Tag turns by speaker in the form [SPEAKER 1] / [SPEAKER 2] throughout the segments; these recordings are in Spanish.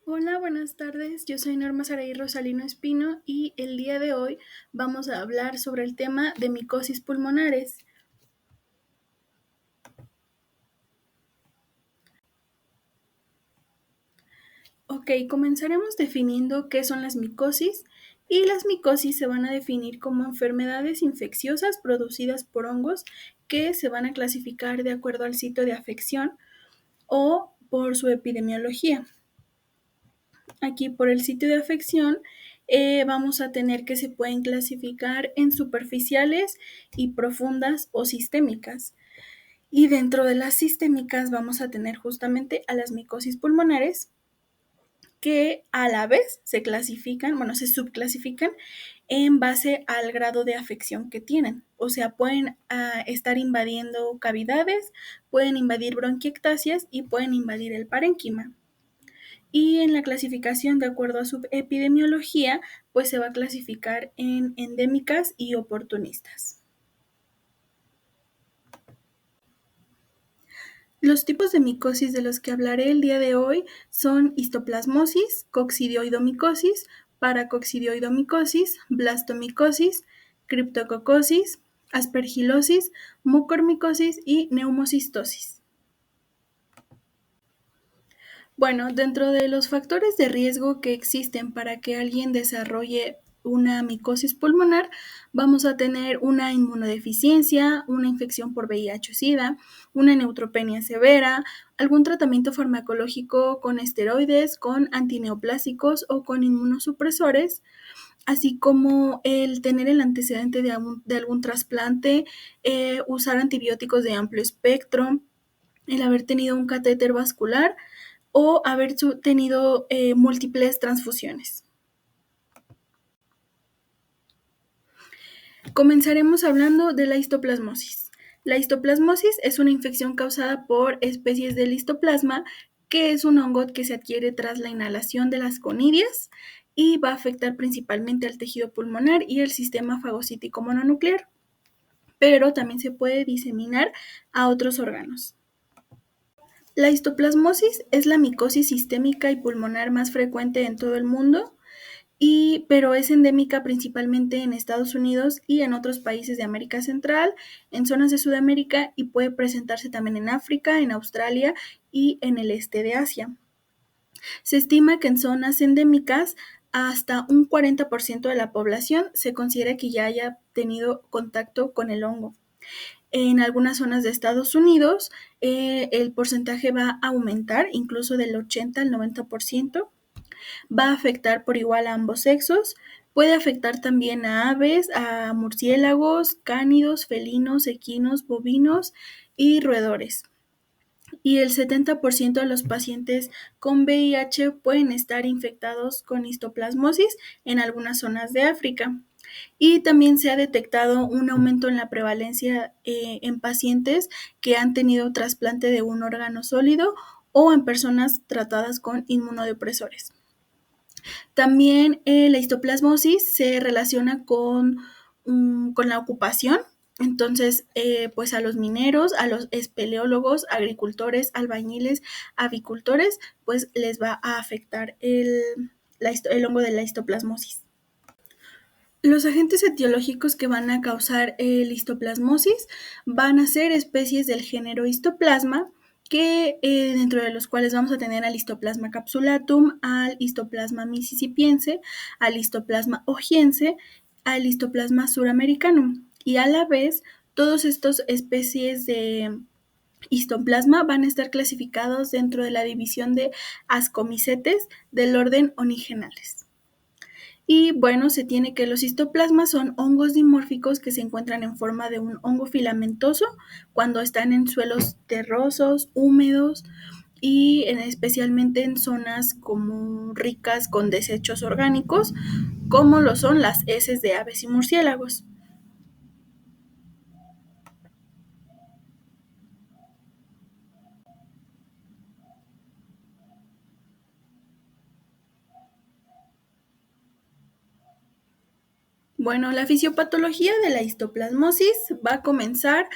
[SPEAKER 1] Hola, buenas tardes. Yo soy Norma Saraí Rosalino Espino y el día de hoy vamos a hablar sobre el tema de micosis pulmonares. Ok, comenzaremos definiendo qué son las micosis y las micosis se van a definir como enfermedades infecciosas producidas por hongos que se van a clasificar de acuerdo al sitio de afección o por su epidemiología. Aquí por el sitio de afección vamos a tener que se pueden clasificar en superficiales y profundas o sistémicas. Y dentro de las sistémicas vamos a tener justamente a las micosis pulmonares que a la vez se subclasifican en base al grado de afección que tienen. O sea, pueden estar invadiendo cavidades, pueden invadir bronquiectasias y pueden invadir el parénquima. Y en la clasificación, de acuerdo a su epidemiología, pues se va a clasificar en endémicas y oportunistas. Los tipos de micosis de los que hablaré el día de hoy son histoplasmosis, coccidioidomicosis, paracoccidioidomicosis, blastomicosis, criptococosis, aspergilosis, mucormicosis y neumocistosis. Bueno, dentro de los factores de riesgo que existen para que alguien desarrolle una micosis pulmonar, vamos a tener una inmunodeficiencia, una infección por VIH o SIDA, una neutropenia severa, algún tratamiento farmacológico con esteroides, con antineoplásicos o con inmunosupresores, así como el tener el antecedente de algún trasplante, usar antibióticos de amplio espectro, el haber tenido un catéter vascular o haber tenido múltiples transfusiones. Comenzaremos hablando de la histoplasmosis. La histoplasmosis es una infección causada por especies del histoplasma, que es un hongo que se adquiere tras la inhalación de las conidias y va a afectar principalmente al tejido pulmonar y el sistema fagocítico mononuclear, pero también se puede diseminar a otros órganos. La histoplasmosis es la micosis sistémica y pulmonar más frecuente en todo el mundo, pero es endémica principalmente en Estados Unidos y en otros países de América Central, en zonas de Sudamérica y puede presentarse también en África, en Australia y en el este de Asia. Se estima que en zonas endémicas hasta un 40% de la población se considera que ya haya tenido contacto con el hongo. En algunas zonas de Estados Unidos el porcentaje va a aumentar incluso del 80 al 90%. Va a afectar por igual a ambos sexos. Puede afectar también a aves, a murciélagos, cánidos, felinos, equinos, bovinos y roedores. Y el 70% de los pacientes con VIH pueden estar infectados con histoplasmosis en algunas zonas de África. Y también se ha detectado un aumento en la prevalencia en pacientes que han tenido trasplante de un órgano sólido o en personas tratadas con inmunodepresores. También la histoplasmosis se relaciona con la ocupación, entonces pues a los mineros, a los espeleólogos, agricultores, albañiles, avicultores, pues les va a afectar el hongo de la histoplasmosis. Los agentes etiológicos que van a causar histoplasmosis van a ser especies del género Histoplasma, que dentro de los cuales vamos a tener al Histoplasma capsulatum, al Histoplasma mississippiense, al Histoplasma ogiense, al Histoplasma suramericanum. Y a la vez, todas estas especies de histoplasma van a estar clasificados dentro de la división de Ascomicetes del orden Onigenales. Y bueno, se tiene que los histoplasmas son hongos dimórficos que se encuentran en forma de un hongo filamentoso cuando están en suelos terrosos, húmedos y especialmente en zonas como ricas con desechos orgánicos, como lo son las heces de aves y murciélagos. Bueno, la fisiopatología de la histoplasmosis va a comenzar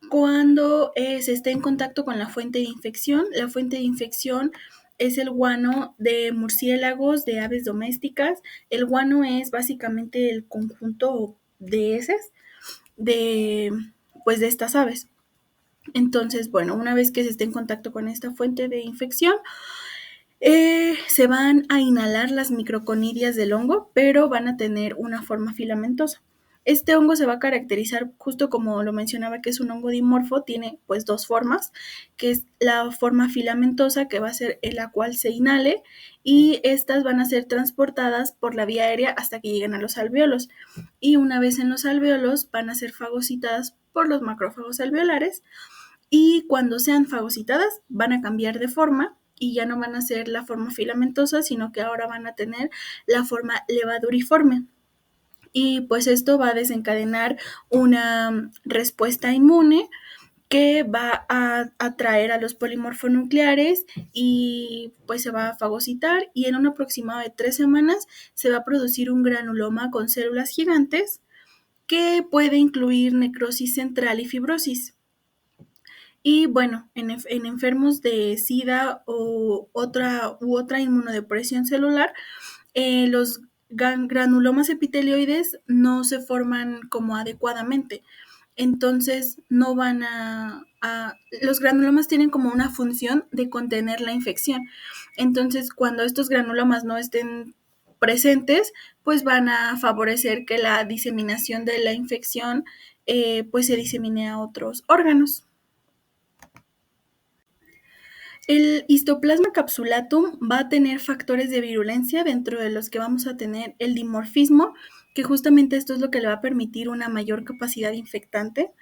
[SPEAKER 1] cuando se esté en contacto con la fuente de infección. La fuente de infección es el guano de murciélagos, de aves domésticas. El guano es básicamente el conjunto de heces de, pues, de estas aves. Entonces, bueno, una vez que se esté en contacto con esta fuente de infección, se van a inhalar las microconidias del hongo, pero van a tener una forma filamentosa. Este hongo se va a caracterizar, justo como lo mencionaba, que es un hongo dimorfo, tiene pues dos formas, que es la forma filamentosa, que va a ser en la cual se inhale, y estas van a ser transportadas por la vía aérea hasta que lleguen a los alvéolos. Y una vez en los alvéolos van a ser fagocitadas por los macrófagos alveolares, y cuando sean fagocitadas van a cambiar de forma y ya no van a ser la forma filamentosa, sino que ahora van a tener la forma levaduriforme. Y pues esto va a desencadenar una respuesta inmune que va a atraer a los polimorfonucleares y pues se va a fagocitar, y en un aproximado de 3 semanas se va a producir un granuloma con células gigantes que puede incluir necrosis central y fibrosis. Y bueno, en enfermos de SIDA u otra inmunodepresión celular, los granulomas epitelioides no se forman como adecuadamente. Entonces, no van los granulomas tienen como una función de contener la infección. Entonces, cuando estos granulomas no estén presentes, pues van a favorecer que la diseminación de la infección pues se disemine a otros órganos. El Histoplasma capsulatum va a tener factores de virulencia, dentro de los que vamos a tener el dimorfismo, que justamente esto es lo que le va a permitir una mayor capacidad infectante.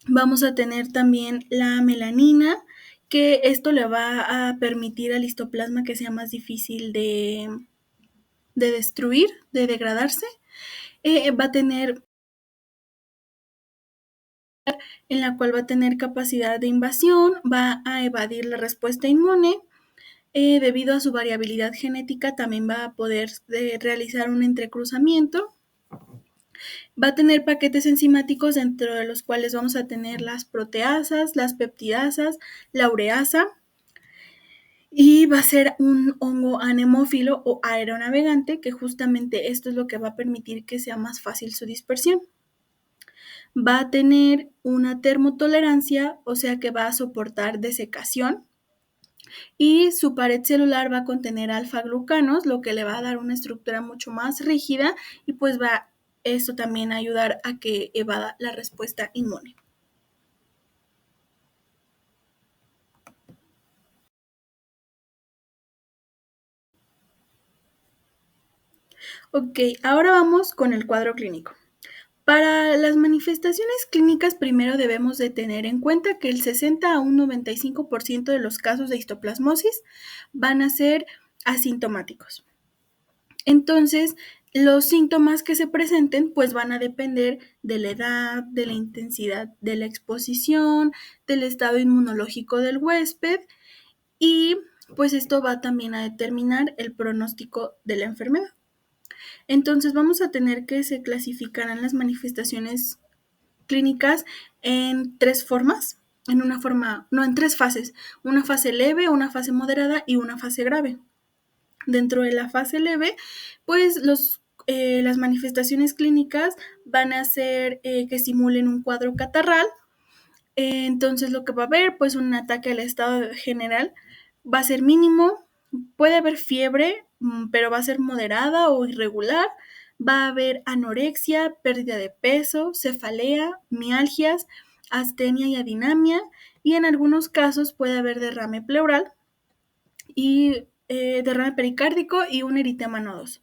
[SPEAKER 1] Vamos a tener también la melanina, que esto le va a permitir al histoplasma que sea más difícil de destruir, de degradarse. Va a tener en la cual va a tener capacidad de invasión, va a evadir la respuesta inmune. Debido a su variabilidad genética, también va a poder realizar un entrecruzamiento. Va a tener paquetes enzimáticos, dentro de los cuales vamos a tener las proteasas, las peptidasas, la ureasa, y va a ser un hongo anemófilo o aeronavegante, que justamente esto es lo que va a permitir que sea más fácil su dispersión. Va a tener una termotolerancia, o sea que va a soportar desecación, y su pared celular va a contener alfa-glucanos, lo que le va a dar una estructura mucho más rígida, y pues va esto también a ayudar a que evada la respuesta inmune. Ok, ahora vamos con el cuadro clínico. Para las manifestaciones clínicas, primero debemos de tener en cuenta que el 60 a un 95% de los casos de histoplasmosis van a ser asintomáticos. Entonces, los síntomas que se presenten pues van a depender de la edad, de la intensidad de la exposición, del estado inmunológico del huésped, y pues esto va también a determinar el pronóstico de la enfermedad. Entonces vamos a tener que se clasificarán las manifestaciones clínicas en tres formas, en tres fases: una fase leve, una fase moderada y una fase grave. Dentro de la fase leve, pues las manifestaciones clínicas van a ser que simulen un cuadro catarral. Entonces lo que va a haber, pues un ataque al estado general va a ser mínimo, puede haber fiebre, pero va a ser moderada o irregular, va a haber anorexia, pérdida de peso, cefalea, mialgias, astenia y adinamia, y en algunos casos puede haber derrame pleural y derrame pericárdico y un eritema nodoso.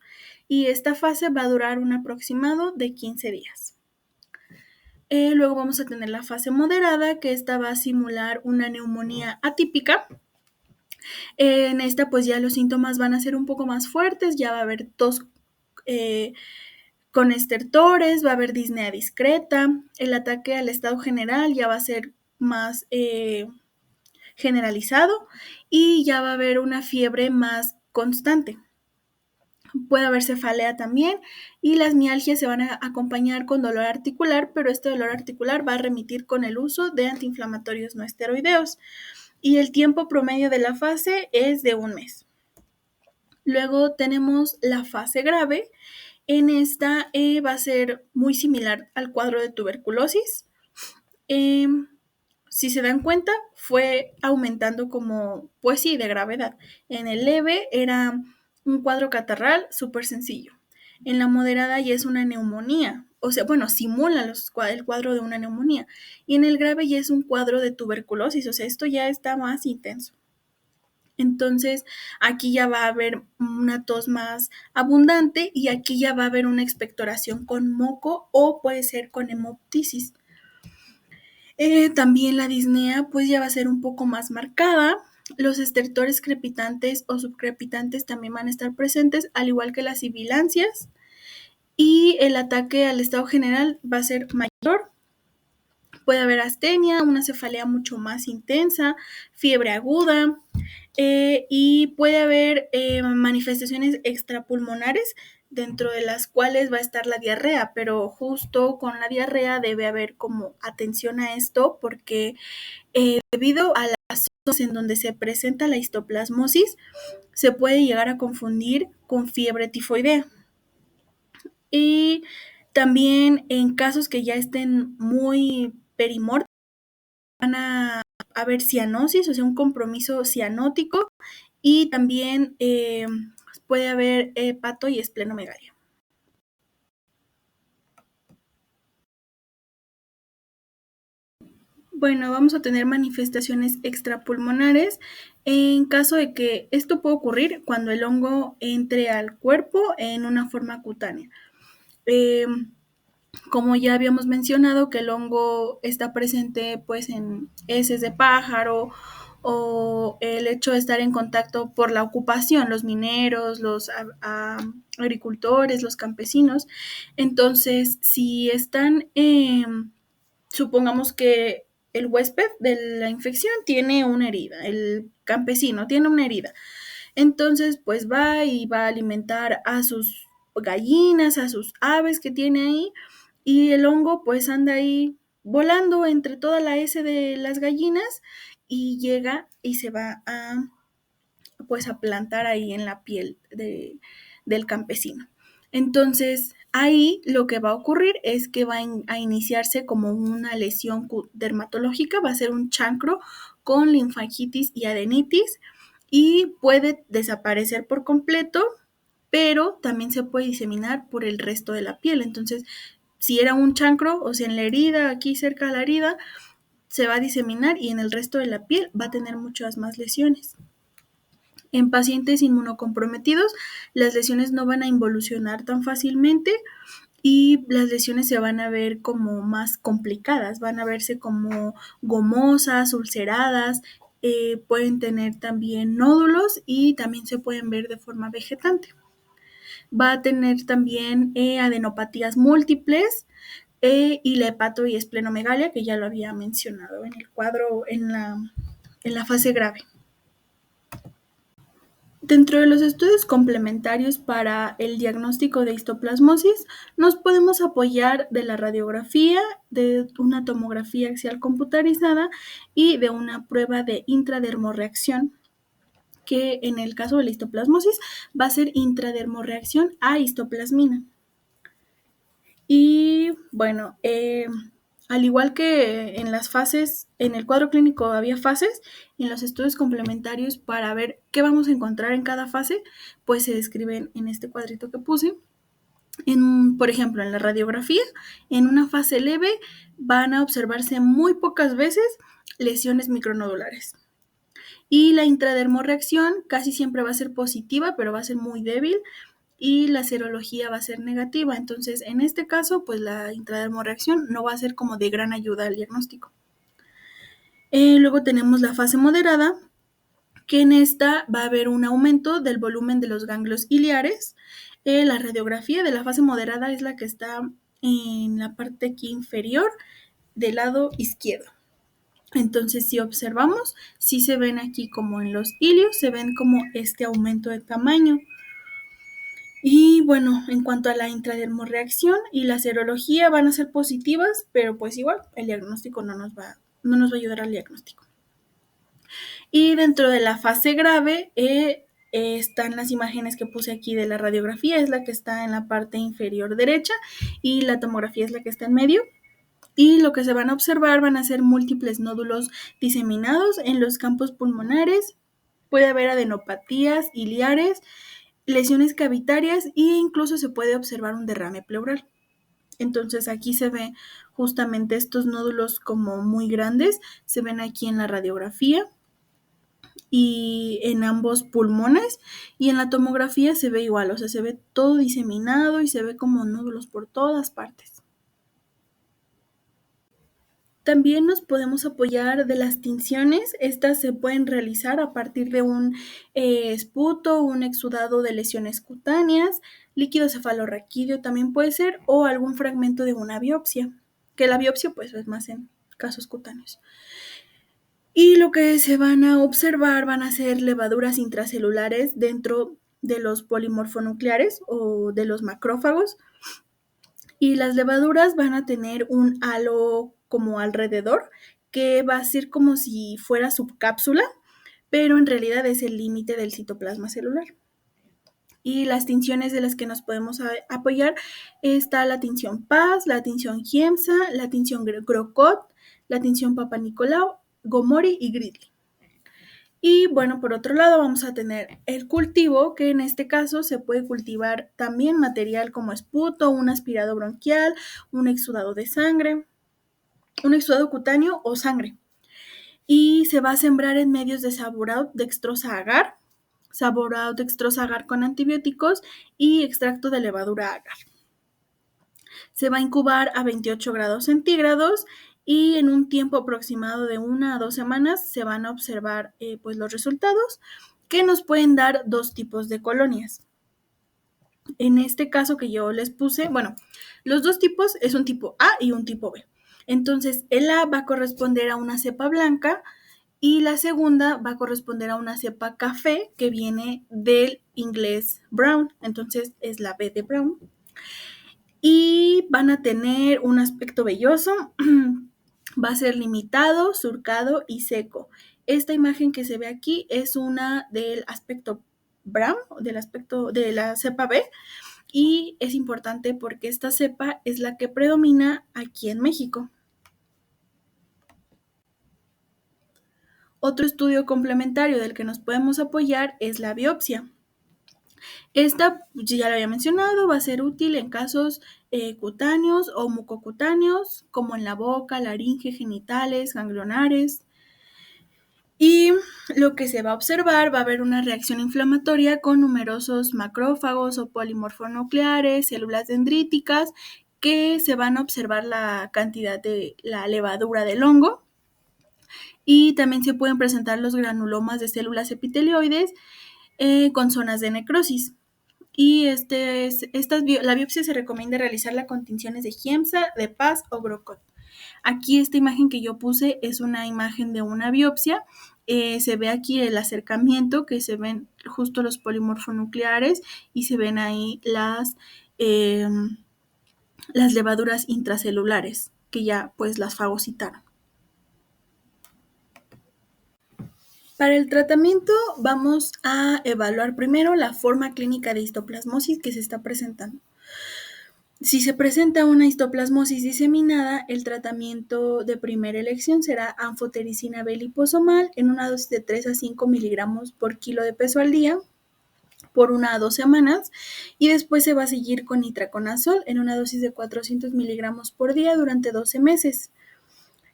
[SPEAKER 1] Y esta fase va a durar un aproximado de 15 días. Luego vamos a tener la fase moderada, que esta va a simular una neumonía atípica. En esta pues ya los síntomas van a ser un poco más fuertes, ya va a haber tos con estertores, va a haber disnea discreta, el ataque al estado general ya va a ser más generalizado, y ya va a haber una fiebre más constante. Puede haber cefalea también, y las mialgias se van a acompañar con dolor articular, pero este dolor articular va a remitir con el uso de antiinflamatorios no esteroideos. y el tiempo promedio de la fase es de 1 mes. Luego tenemos la fase grave. En esta va a ser muy similar al cuadro de tuberculosis. Si se dan cuenta, fue aumentando como, pues sí, de gravedad. En el leve era un cuadro catarral súper sencillo. En la moderada ya es una neumonía, o sea, bueno, simula el cuadro de una neumonía. Y en el grave ya es un cuadro de tuberculosis, o sea, esto ya está más intenso. Entonces, aquí ya va a haber una tos más abundante y aquí ya va a haber una expectoración con moco o puede ser con hemoptisis. También la disnea pues ya va a ser un poco más marcada. Los estertores crepitantes o subcrepitantes también van a estar presentes, al igual que las sibilancias. Y el ataque al estado general va a ser mayor. Puede haber astenia, una cefalea mucho más intensa, fiebre aguda, y puede haber manifestaciones extrapulmonares, dentro de las cuales va a estar la diarrea, pero justo con la diarrea debe haber como atención a esto porque debido a las zonas en donde se presenta la histoplasmosis, se puede llegar a confundir con fiebre tifoidea. Y también en casos que ya estén muy perimórficos, van a haber cianosis, o sea, un compromiso cianótico, y también puede haber hepato y esplenomegalia. Bueno, vamos a tener manifestaciones extrapulmonares en caso de que esto pueda ocurrir cuando el hongo entre al cuerpo en una forma cutánea. Como ya habíamos mencionado, que el hongo está presente pues en heces de pájaro o el hecho de estar en contacto por la ocupación, los mineros, los agricultores, los campesinos. Entonces, si están, supongamos que el huésped de la infección tiene una herida, el campesino tiene una herida, entonces pues va y va a alimentar a sus gallinas, a sus aves que tiene ahí, y el hongo pues anda ahí volando entre toda la S de las gallinas y llega y se va a pues a plantar ahí en la piel del campesino. Entonces ahí lo que va a ocurrir es que va a iniciarse como una lesión dermatológica, va a ser un chancro con linfangitis y adenitis y puede desaparecer por completo, pero también se puede diseminar por el resto de la piel. Entonces, si era un chancro, o sea, en la herida, aquí cerca de la herida, se va a diseminar y en el resto de la piel va a tener muchas más lesiones. En pacientes inmunocomprometidos, las lesiones no van a involucionar tan fácilmente y las lesiones se van a ver como más complicadas, van a verse como gomosas, ulceradas, pueden tener también nódulos y también se pueden ver de forma vegetante. Va a tener también adenopatías múltiples y la hepato y esplenomegalia, que ya lo había mencionado en el cuadro, en la fase grave. Dentro de los estudios complementarios para el diagnóstico de histoplasmosis, nos podemos apoyar de la radiografía, de una tomografía axial computarizada y de una prueba de intradermorreacción, que en el caso de la histoplasmosis va a ser intradermorreacción a histoplasmina. Y bueno, al igual que en las fases, en el cuadro clínico había fases, en los estudios complementarios para ver qué vamos a encontrar en cada fase, pues se describen en este cuadrito que puse. Por ejemplo, en la radiografía, en una fase leve van a observarse muy pocas veces lesiones micronodulares. Y la intradermorreacción casi siempre va a ser positiva, pero va a ser muy débil, y la serología va a ser negativa. Entonces, en este caso, pues la intradermorreacción no va a ser como de gran ayuda al diagnóstico. Luego tenemos la fase moderada, que en esta va a haber un aumento del volumen de los ganglios iliares. La radiografía de la fase moderada es la que está en la parte aquí inferior del lado izquierdo. Entonces, si observamos, sí se ven aquí como en los ilios, se ven como este aumento de tamaño. Y bueno, en cuanto a la intradermorreacción y la serología van a ser positivas, pero pues igual el diagnóstico no nos va a ayudar al diagnóstico. Y dentro de la fase grave están las imágenes que puse aquí de la radiografía, es la que está en la parte inferior derecha y la tomografía es la que está en medio. Y lo que se van a observar van a ser múltiples nódulos diseminados en los campos pulmonares. Puede haber adenopatías iliares, lesiones cavitarias e incluso se puede observar un derrame pleural. Entonces aquí se ve justamente estos nódulos como muy grandes, se ven aquí en la radiografía y en ambos pulmones, y en la tomografía se ve igual, o sea, se ve todo diseminado y se ve como nódulos por todas partes. También nos podemos apoyar de las tinciones. Estas se pueden realizar a partir de un esputo, un exudado de lesiones cutáneas, líquido cefalorraquídeo también puede ser, o algún fragmento de una biopsia, que la biopsia pues es más en casos cutáneos. Y lo que se van a observar van a ser levaduras intracelulares dentro de los polimorfonucleares o de los macrófagos. Y las levaduras van a tener un halo como alrededor, que va a ser como si fuera subcápsula, pero en realidad es el límite del citoplasma celular. Y las tinciones de las que nos podemos apoyar está la tinción Paz, la tinción Giemsa, la tinción Grocott, la tinción Papanicolau, Gomori y Gridley. Y bueno, por otro lado vamos a tener el cultivo, que en este caso se puede cultivar también material como esputo, un aspirado bronquial, un exudado de sangre, un exudado cutáneo o sangre. Y se va a sembrar en medios de saboraud dextrosa agar, saboraud dextrosa agar con antibióticos y extracto de levadura agar. Se va a incubar a 28 grados centígrados y en un tiempo aproximado de 1 a 2 semanas se van a observar pues los resultados, que nos pueden dar dos tipos de colonias. En este caso que yo les puse, bueno, los dos tipos es un tipo A y un tipo B. Entonces, el A va a corresponder a una cepa blanca y la segunda va a corresponder a una cepa café que viene del inglés brown. Entonces, es la B de brown. Y van a tener un aspecto velloso, va a ser limitado, surcado y seco. Esta imagen que se ve aquí es una del aspecto brown, del aspecto de la cepa B, y es importante porque esta cepa es la que predomina aquí en México. Otro estudio complementario del que nos podemos apoyar es la biopsia. Esta, ya lo había mencionado, va a ser útil en casos cutáneos o mucocutáneos, como en la boca, laringe, genitales, ganglionares. Y lo que se va a observar, va a haber una reacción inflamatoria con numerosos macrófagos o polimorfonucleares, células dendríticas, que se van a observar la cantidad de la levadura del hongo. Y también se pueden presentar los granulomas de células epitelioides con zonas de necrosis. Y la biopsia se recomienda realizarla con tinciones de Giemsa, de Paz o Grocott. Aquí esta imagen que yo puse es una imagen de una biopsia. Se ve aquí el acercamiento, que se ven justo los polimorfonucleares y se ven ahí las levaduras intracelulares, que ya pues las fagocitaron. Para el tratamiento vamos a evaluar primero la forma clínica de histoplasmosis que se está presentando. Si se presenta una histoplasmosis diseminada, el tratamiento de primera elección será anfotericina B liposomal en una dosis de 3 a 5 miligramos por kilo de peso al día por 1 a 2 semanas, y después se va a seguir con itraconazol en una dosis de 400 miligramos por día durante 12 meses.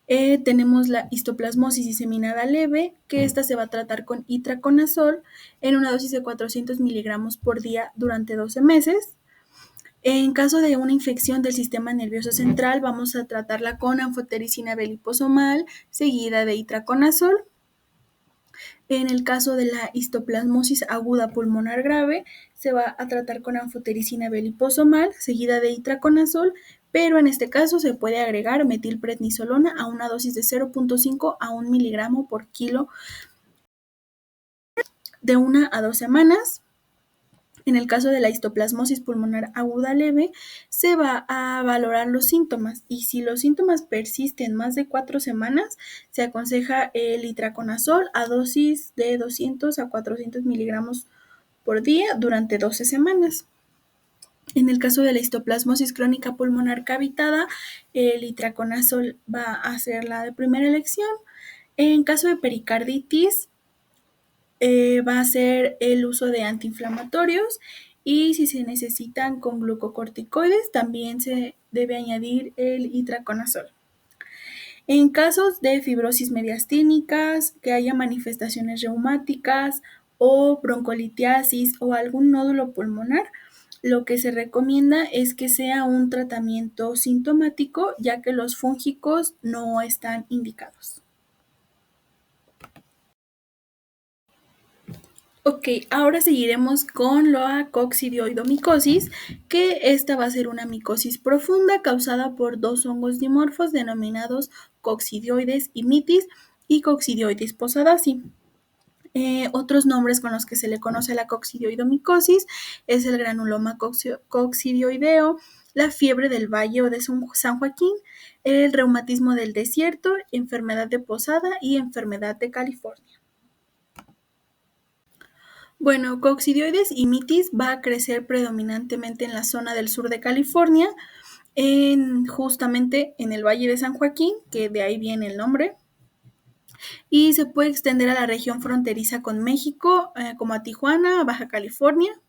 [SPEAKER 1] Tenemos la histoplasmosis diseminada leve, que esta se va a tratar con itraconazol en una dosis de 400 miligramos por día durante 12 meses. En caso de una infección del sistema nervioso central, vamos a tratarla con anfotericina B liposomal seguida de itraconazol. En el caso de la histoplasmosis aguda pulmonar grave, se va a tratar con anfotericina B liposomal seguida de itraconazol, pero en este caso se puede agregar metilprednisolona a una dosis de 0.5 a 1 miligramo por kilo de 1 a 2 semanas. En el caso de la histoplasmosis pulmonar aguda leve, se va a valorar los síntomas y si los síntomas persisten más de 4 semanas, se aconseja el itraconazol a dosis de 200 a 400 miligramos por día durante 12 semanas. En el caso de la histoplasmosis crónica pulmonar cavitada, el itraconazol va a ser la de primera elección. En caso de pericarditis, va a ser el uso de antiinflamatorios y si se necesitan con glucocorticoides, también se debe añadir el itraconazol. En casos de fibrosis mediastínicas, que haya manifestaciones reumáticas o broncolitiasis o algún nódulo pulmonar, lo que se recomienda es que sea un tratamiento sintomático, ya que los fúngicos no están indicados. Ok, ahora seguiremos con la coccidioidomicosis, que esta va a ser una micosis profunda causada por dos hongos dimorfos denominados coccidioides imitis y coccidioides posadacea. Otros nombres con los que se le conoce la coccidioidomicosis es el granuloma coccidioideo, la fiebre del Valle o de San Joaquín, el reumatismo del desierto, enfermedad de Posada y enfermedad de California. Bueno, coccidioides imitis va a crecer predominantemente en la zona del sur de California, justamente en el Valle de San Joaquín, que de ahí viene el nombre, y se puede extender a la región fronteriza con México, como a Tijuana, Baja California.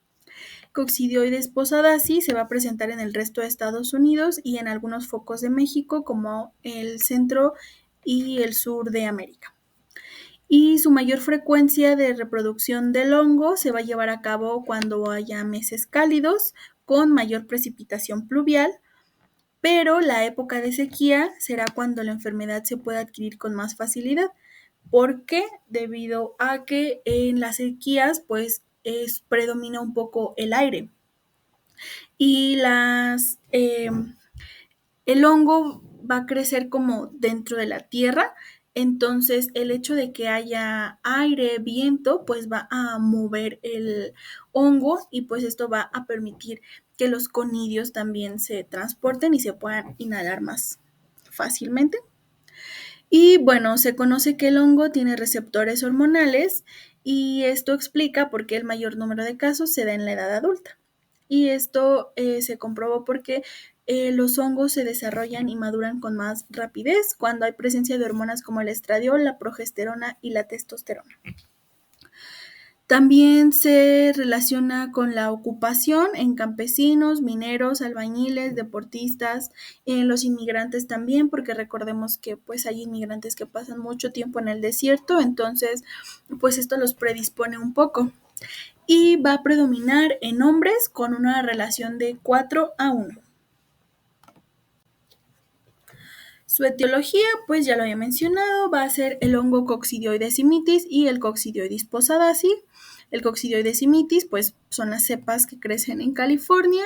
[SPEAKER 1] Coccidioides posadacea se va a presentar en el resto de Estados Unidos y en algunos focos de México, como el centro y el sur de América. Y su mayor frecuencia de reproducción del hongo se va a llevar a cabo cuando haya meses cálidos con mayor precipitación pluvial, pero la época de sequía será cuando la enfermedad se puede adquirir con más facilidad. ¿Por qué? Debido a que en las sequías pues predomina un poco el aire y el hongo va a crecer como dentro de la tierra, entonces el hecho de que haya aire, viento, pues va a mover el hongo y pues esto va a permitir que los conidios también se transporten y se puedan inhalar más fácilmente. Y bueno, se conoce que el hongo tiene receptores hormonales y esto explica por qué el mayor número de casos se da en la edad adulta. Y esto se comprobó porque los hongos se desarrollan y maduran con más rapidez cuando hay presencia de hormonas como el estradiol, la progesterona y la testosterona. También se relaciona con la ocupación en campesinos, mineros, albañiles, deportistas, en los inmigrantes también, porque recordemos que pues hay inmigrantes que pasan mucho tiempo en el desierto, entonces pues esto los predispone un poco. Y va a predominar en hombres con una relación de 4:1. Su etiología, pues ya lo había mencionado, va a ser el hongo coccidioides imitis y el coccidioides posadacea. El coccidioides imitis, pues son las cepas que crecen en California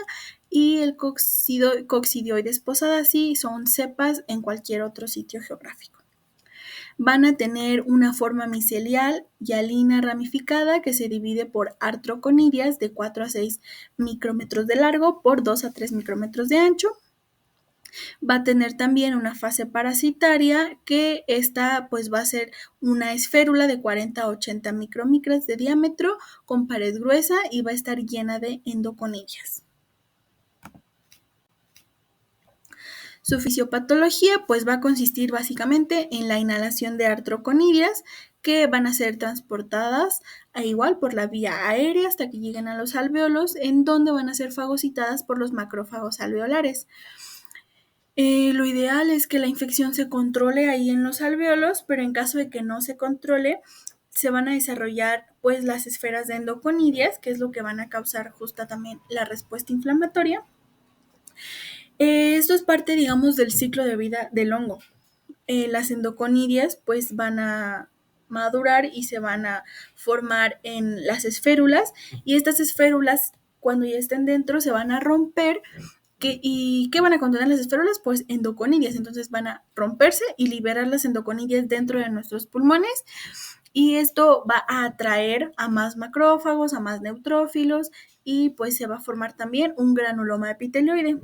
[SPEAKER 1] y el coccidioides posadacea son cepas en cualquier otro sitio geográfico. Van a tener una forma micelial hialina ramificada que se divide por artroconidias de 4 a 6 micrómetros de largo por 2 a 3 micrómetros de ancho. Va a tener también una fase parasitaria que esta pues va a ser una esférula de 40 a 80 micromicras de diámetro con pared gruesa y va a estar llena de endoconidias. Su fisiopatología pues va a consistir básicamente en la inhalación de artroconidias que van a ser transportadas igual por la vía aérea hasta que lleguen a los alveolos, en donde van a ser fagocitadas por los macrófagos alveolares. Lo ideal es que la infección se controle ahí en los alveolos, pero en caso de que no se controle, se van a desarrollar pues las esferas de endoconidias, que es lo que van a causar justo también la respuesta inflamatoria. Esto es parte, digamos, del ciclo de vida del hongo. Las endoconidias pues van a madurar y se van a formar en las esférulas y estas esférulas cuando ya estén dentro se van a romper. ¿Y qué van a contener las esférulas? Pues endoconidias, entonces van a romperse y liberar las endoconidias dentro de nuestros pulmones y esto va a atraer a más macrófagos, a más neutrófilos y pues se va a formar también un granuloma epitelioide.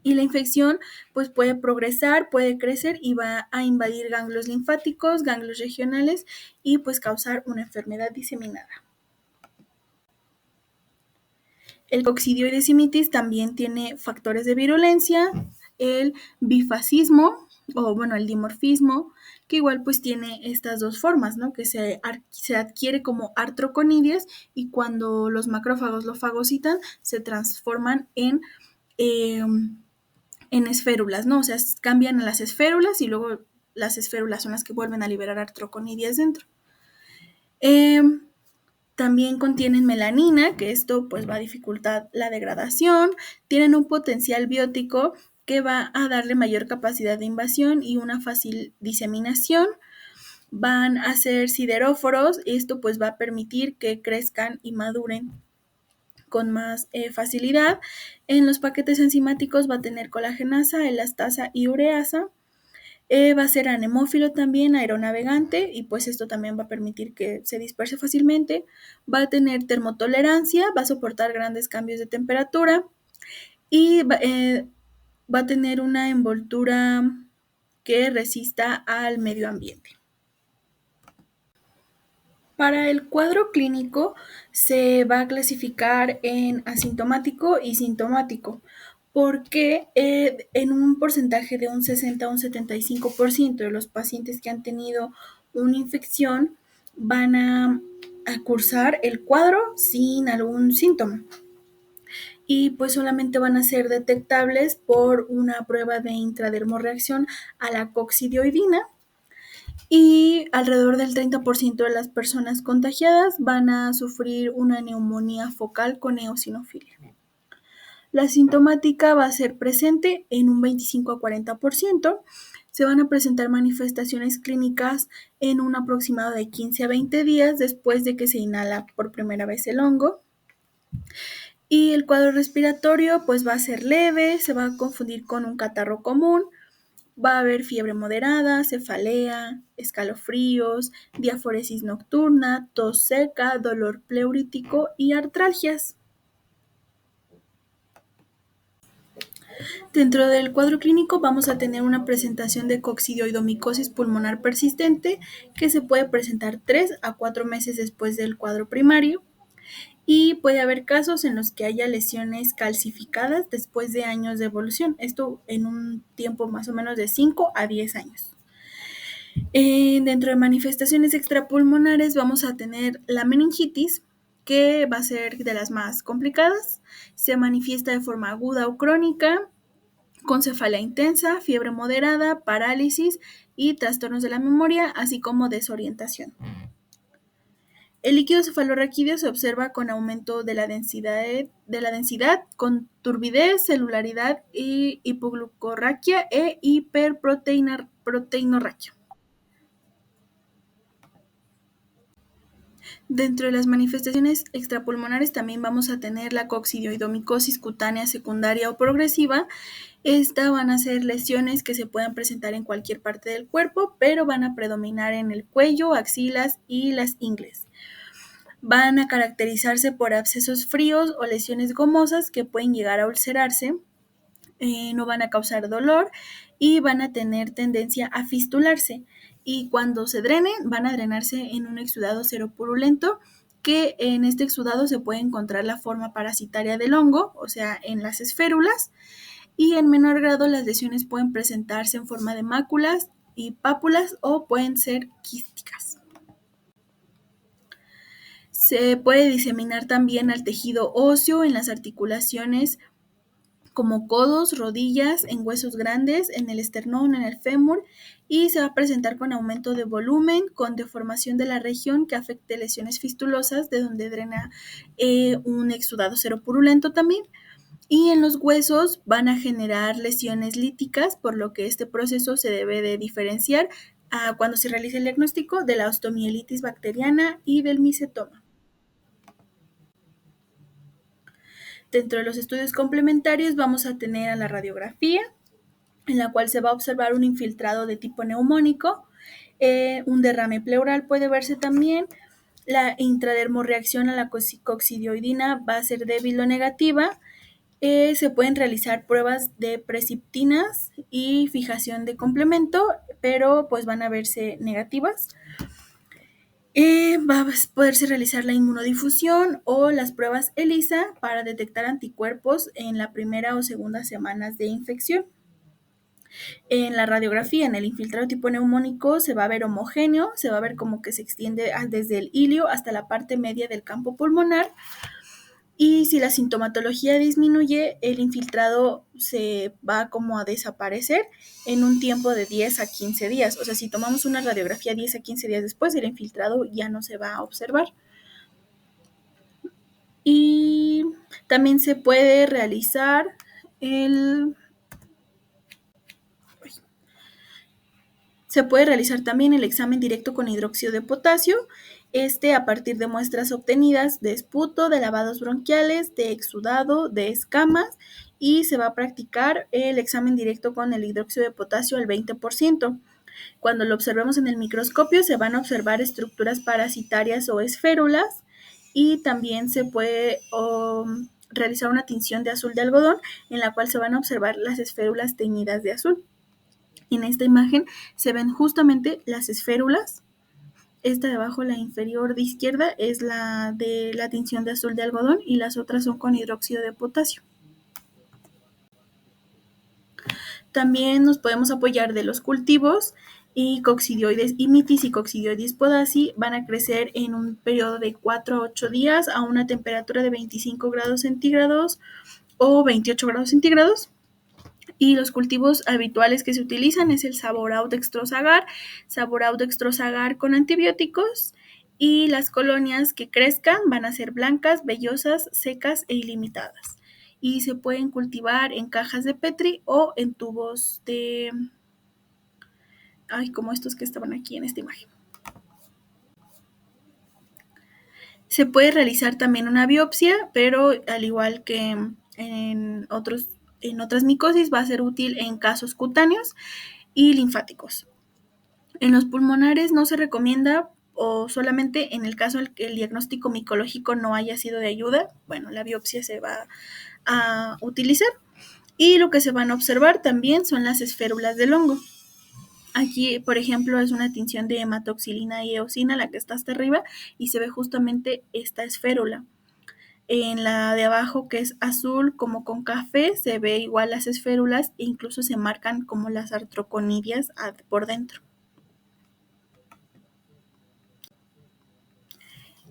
[SPEAKER 1] Y la infección pues puede progresar, puede crecer y va a invadir ganglios linfáticos, ganglios regionales y pues causar una enfermedad diseminada. El coccidioides simitis también tiene factores de virulencia, el bifascismo o bueno, el dimorfismo, que igual pues tiene estas dos formas, ¿no? Que se adquiere como artroconidias y cuando los macrófagos lo fagocitan se transforman eh, en esférulas, ¿no? O sea, cambian a las esférulas y luego las esférulas son las que vuelven a liberar artroconidias dentro. Eh, También contienen melanina, que esto pues va a dificultar la degradación, tienen un potencial biótico que va a darle mayor capacidad de invasión y una fácil diseminación. Van a ser sideróforos y esto pues va a permitir que crezcan y maduren con más facilidad. En los paquetes enzimáticos va a tener colagenasa, elastasa y ureasa. Va a ser anemófilo también, aeronavegante, y pues esto también va a permitir que se disperse fácilmente. Va a tener termotolerancia, va a soportar grandes cambios de temperatura y va a tener una envoltura que resista al medio ambiente. Para el cuadro clínico se va a clasificar en asintomático y sintomático, porque en un porcentaje de un 60 a un 75% de los pacientes que han tenido una infección van a cursar el cuadro sin algún síntoma y pues solamente van a ser detectables por una prueba de intradermorreacción a la coccidioidina y alrededor del 30% de las personas contagiadas van a sufrir una neumonía focal con eosinofilia. La sintomática va a ser presente en un 25 a 40%. Se van a presentar manifestaciones clínicas en un aproximado de 15 a 20 días después de que se inhala por primera vez el hongo. Y el cuadro respiratorio pues va a ser leve, se va a confundir con un catarro común. Va a haber fiebre moderada, cefalea, escalofríos, diaforesis nocturna, tos seca, dolor pleurítico y artralgias. Dentro del cuadro clínico vamos a tener una presentación de coccidioidomicosis pulmonar persistente que se puede presentar 3 a 4 meses después del cuadro primario y puede haber casos en los que haya lesiones calcificadas después de años de evolución, esto en un tiempo más o menos de 5 a 10 años. Dentro de manifestaciones extrapulmonares vamos a tener la meningitis, que va a ser de las más complicadas. Se manifiesta de forma aguda o crónica, con cefalea intensa, fiebre moderada, parálisis y trastornos de la memoria, así como desorientación. El líquido cefalorraquídeo se observa con aumento de la densidad con turbidez, celularidad y hipoglucorraquia e hiperproteinorraquia. Dentro de las manifestaciones extrapulmonares también vamos a tener la coccidioidomicosis cutánea secundaria o progresiva. Esta van a ser lesiones que se puedan presentar en cualquier parte del cuerpo, pero van a predominar en el cuello, axilas y las ingles. Van a caracterizarse por abscesos fríos o lesiones gomosas que pueden llegar a ulcerarse. No van a causar dolor y van a tener tendencia a fistularse. Y cuando se drenen, van a drenarse en un exudado seropurulento, que en este exudado se puede encontrar la forma parasitaria del hongo, o sea, en las esférulas, y en menor grado las lesiones pueden presentarse en forma de máculas y pápulas o pueden ser quísticas. Se puede diseminar también al tejido óseo, en las articulaciones como codos, rodillas, en huesos grandes, en el esternón, en el fémur, y se va a presentar con aumento de volumen, con deformación de la región que afecte lesiones fistulosas, de donde drena un exudado seropurulento también. Y en los huesos van a generar lesiones líticas, por lo que este proceso se debe de diferenciar cuando se realiza el diagnóstico de la osteomielitis bacteriana y del micetoma. Dentro de los estudios complementarios vamos a tener a la radiografía, en la cual se va a observar un infiltrado de tipo neumónico Un derrame pleural puede verse también. La intradermorreacción a la coccidioidina va a ser débil o negativa. Se pueden realizar pruebas de presiptinas y fijación de complemento, pero pues van a verse negativas. Va a poderse realizar la inmunodifusión o las pruebas ELISA para detectar anticuerpos en la primera o segunda semanas de infección. En la radiografía, en el infiltrado tipo neumónico, se va a ver homogéneo, se va a ver como que se extiende desde el ilio hasta la parte media del campo pulmonar. Y si la sintomatología disminuye, el infiltrado se va como a desaparecer en un tiempo de 10 a 15 días. O sea, si tomamos una radiografía 10 a 15 días después, el infiltrado ya no se va a observar. Y también se puede realizar también el examen directo con hidróxido de potasio, a partir de muestras obtenidas de esputo, de lavados bronquiales, de exudado, de escamas, y se va a practicar el examen directo con el hidróxido de potasio al 20%. Cuando lo observemos en el microscopio se van a observar estructuras parasitarias o esférulas, y también se puede realizar una tinción de azul de algodón en la cual se van a observar las esférulas teñidas de azul. En esta imagen se ven justamente las esférulas. Esta de abajo, la inferior de izquierda, es la de la tinción de azul de algodón y las otras son con hidróxido de potasio. También nos podemos apoyar de los cultivos, y coccidioides imitis y coccidioides podaci van a crecer en un periodo de 4 a 8 días a una temperatura de 25 grados centígrados o 28 grados centígrados. Y los cultivos habituales que se utilizan es el Sabouraud dextrosagar con antibióticos, y las colonias que crezcan van a ser blancas, vellosas, secas e ilimitadas. Y se pueden cultivar en cajas de Petri o en tubos como estos que estaban aquí en esta imagen. Se puede realizar también una biopsia, pero al igual que en otras micosis va a ser útil en casos cutáneos y linfáticos. En los pulmonares no se recomienda, o solamente en el caso en que el diagnóstico micológico no haya sido de ayuda, bueno, la biopsia se va a utilizar. Y lo que se van a observar también son las esférulas del hongo. Aquí, por ejemplo, es una tinción de hematoxilina y eosina, la que está hasta arriba, y se ve justamente esta esférula. En la de abajo, que es azul como con café, se ve igual las esférulas e incluso se marcan como las artroconidias por dentro.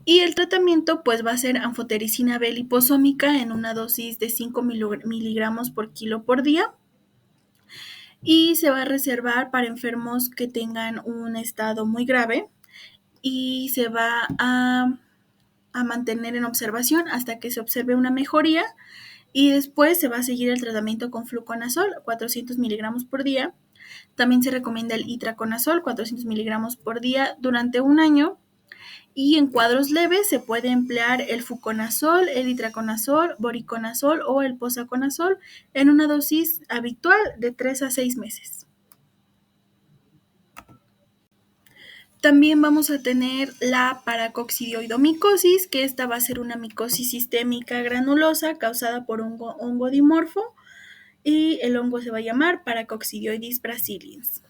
[SPEAKER 1] Y el tratamiento pues va a ser anfotericina B liposómica en una dosis de 5 miligramos por kilo por día, y se va a reservar para enfermos que tengan un estado muy grave, y se va a mantener en observación hasta que se observe una mejoría, y después se va a seguir el tratamiento con fluconazol, 400 miligramos por día. También se recomienda el itraconazol, 400 miligramos por día durante un año. Y en cuadros leves se puede emplear el fluconazol, el itraconazol, voriconazol o el posaconazol en una dosis habitual de 3 a 6 meses. También vamos a tener la paracoccidioidomicosis, que esta va a ser una micosis sistémica granulosa causada por un hongo dimorfo, y el hongo se va a llamar Paracoccidioides brasiliens.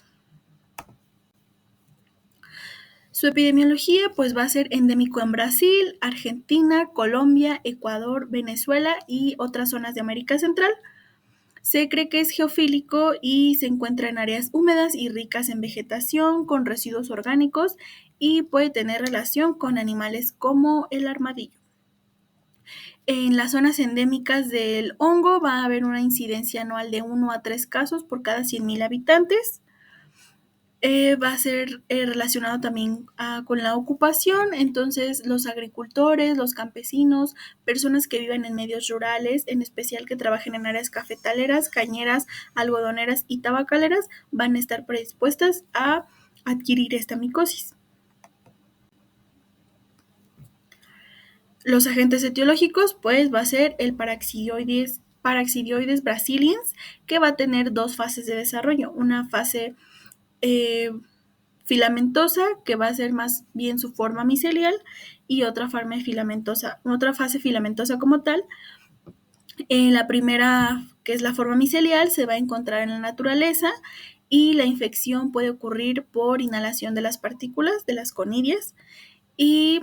[SPEAKER 1] Su epidemiología pues va a ser endémico en Brasil, Argentina, Colombia, Ecuador, Venezuela y otras zonas de América Central. Se cree que es geofílico y se encuentra en áreas húmedas y ricas en vegetación con residuos orgánicos, y puede tener relación con animales como el armadillo. En las zonas endémicas del hongo va a haber una incidencia anual de 1 a 3 casos por cada 100,000 habitantes. Va a ser relacionado también con la ocupación, entonces los agricultores, los campesinos, personas que viven en medios rurales, en especial que trabajen en áreas cafetaleras, cañeras, algodoneras y tabacaleras, van a estar predispuestas a adquirir esta micosis. Los agentes etiológicos pues va a ser el Paraccidioides brasiliens, que va a tener 2 fases de desarrollo, una fase filamentosa, que va a ser más bien su forma micelial, y otra fase filamentosa como tal. La primera, que es la forma micelial, se va a encontrar en la naturaleza y la infección puede ocurrir por inhalación de las partículas de las conidias, y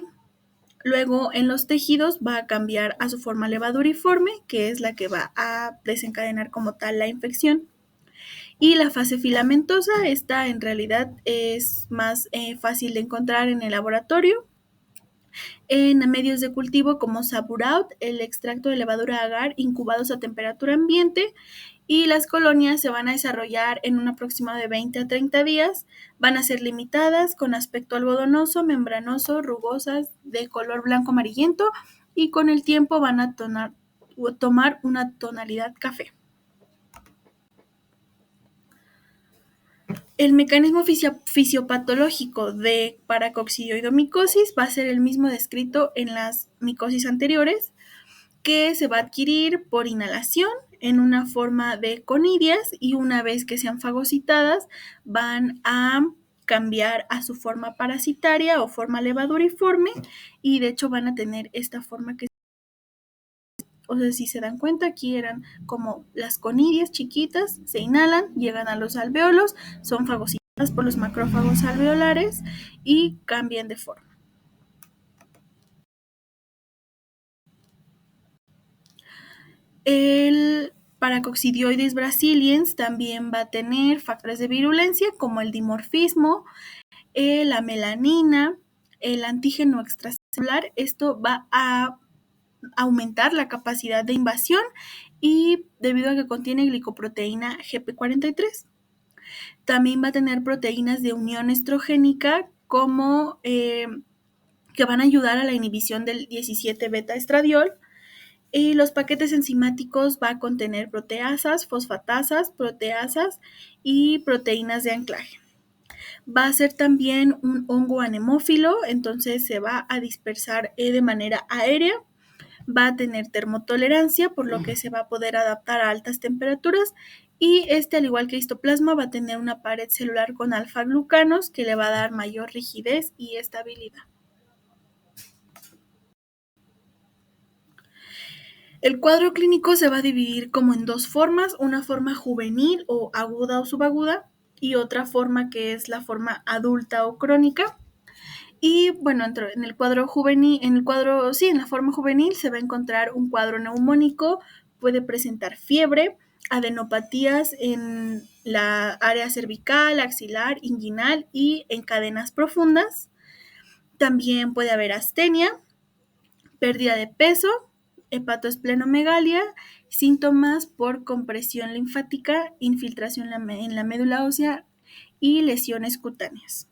[SPEAKER 1] luego en los tejidos va a cambiar a su forma levaduriforme, que es la que va a desencadenar como tal la infección. Y la fase filamentosa, esta en realidad es más fácil de encontrar en el laboratorio, en medios de cultivo como Saburaut, el extracto de levadura agar incubados a temperatura ambiente, y las colonias se van a desarrollar en un aproximado de 20 a 30 días, van a ser limitadas, con aspecto algodonoso, membranoso, rugosas, de color blanco amarillento, y con el tiempo van a tomar una tonalidad café. El mecanismo fisiopatológico de paracoccidioidomicosis va a ser el mismo descrito en las micosis anteriores, que se va a adquirir por inhalación en una forma de conidias, y una vez que sean fagocitadas van a cambiar a su forma parasitaria o forma levaduriforme, y de hecho van a tener esta forma que, o sea, si se dan cuenta, aquí eran como las conidias chiquitas, se inhalan, llegan a los alvéolos, son fagocitadas por los macrófagos alveolares y cambian de forma. El Paracoccidioides brasiliens también va a tener factores de virulencia como el dimorfismo, la melanina, el antígeno extracelular. Esto va a aumentar la capacidad de invasión, y debido a que contiene glicoproteína GP43. También va a tener proteínas de unión estrogénica como que van a ayudar a la inhibición del 17 beta estradiol. Y los paquetes enzimáticos va a contener proteasas, fosfatasas, proteasas y proteínas de anclaje. Va a ser también un hongo anemófilo, entonces se va a dispersar de manera aérea. Va a tener termotolerancia, por lo que se va a poder adaptar a altas temperaturas, y al igual que histoplasma, va a tener una pared celular con alfa-glucanos que le va a dar mayor rigidez y estabilidad. El cuadro clínico se va a dividir como en dos formas, una forma juvenil o aguda o subaguda, y otra forma que es la forma adulta o crónica. Y bueno, en el cuadro juvenil, en la forma juvenil se va a encontrar un cuadro neumónico, puede presentar fiebre, adenopatías en la área cervical, axilar, inguinal y en cadenas profundas. También puede haber astenia, pérdida de peso, hepatoesplenomegalia, síntomas por compresión linfática, infiltración en la médula ósea y lesiones cutáneas.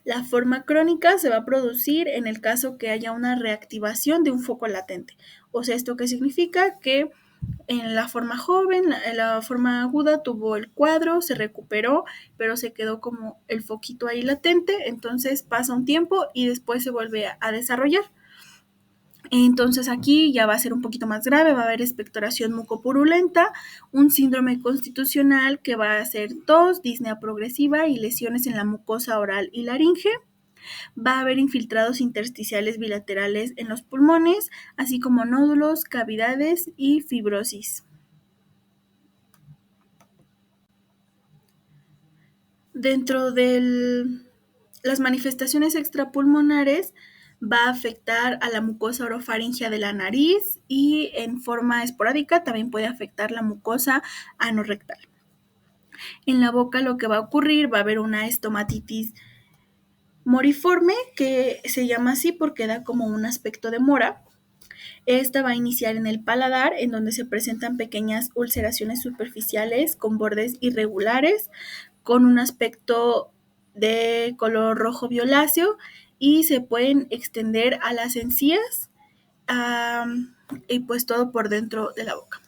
[SPEAKER 1] La forma crónica se va a producir en el caso que haya una reactivación de un foco latente. O sea, ¿esto qué significa? Que en la forma joven, en la forma aguda tuvo el cuadro, se recuperó, pero se quedó como el foquito ahí latente, entonces pasa un tiempo y después se vuelve a desarrollar. Entonces aquí ya va a ser un poquito más grave, va a haber expectoración mucopurulenta, un síndrome constitucional que va a ser tos, disnea progresiva y lesiones en la mucosa oral y laringe. Va a haber infiltrados intersticiales bilaterales en los pulmones, así como nódulos, cavidades y fibrosis. Dentro de las manifestaciones extrapulmonares, va a afectar a la mucosa orofaringea de la nariz, y en forma esporádica también puede afectar la mucosa anorrectal. En la boca lo que va a ocurrir, va a haber una estomatitis moriforme, que se llama así porque da como un aspecto de mora. Esta va a iniciar en el paladar, en donde se presentan pequeñas ulceraciones superficiales con bordes irregulares, con un aspecto de color rojo violáceo, y se pueden extender a las encías, y pues todo por dentro de la boca.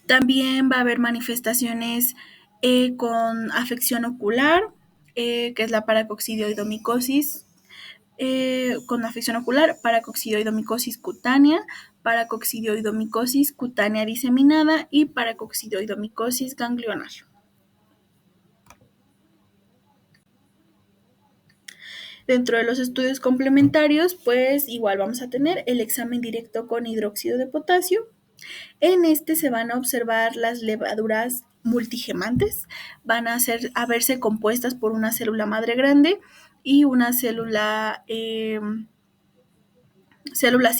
[SPEAKER 1] También va a haber manifestaciones con afección ocular, que es la paracoccidioidomicosis, con afección ocular, paracoccidioidomicosis cutánea, paracoccidioidomicosis cutánea diseminada y paracoccidioidomicosis ganglional. Dentro de los estudios complementarios, pues igual vamos a tener el examen directo con hidróxido de potasio. En este se van a observar las levaduras multigemantes, van a verse compuestas por una célula madre grande y una células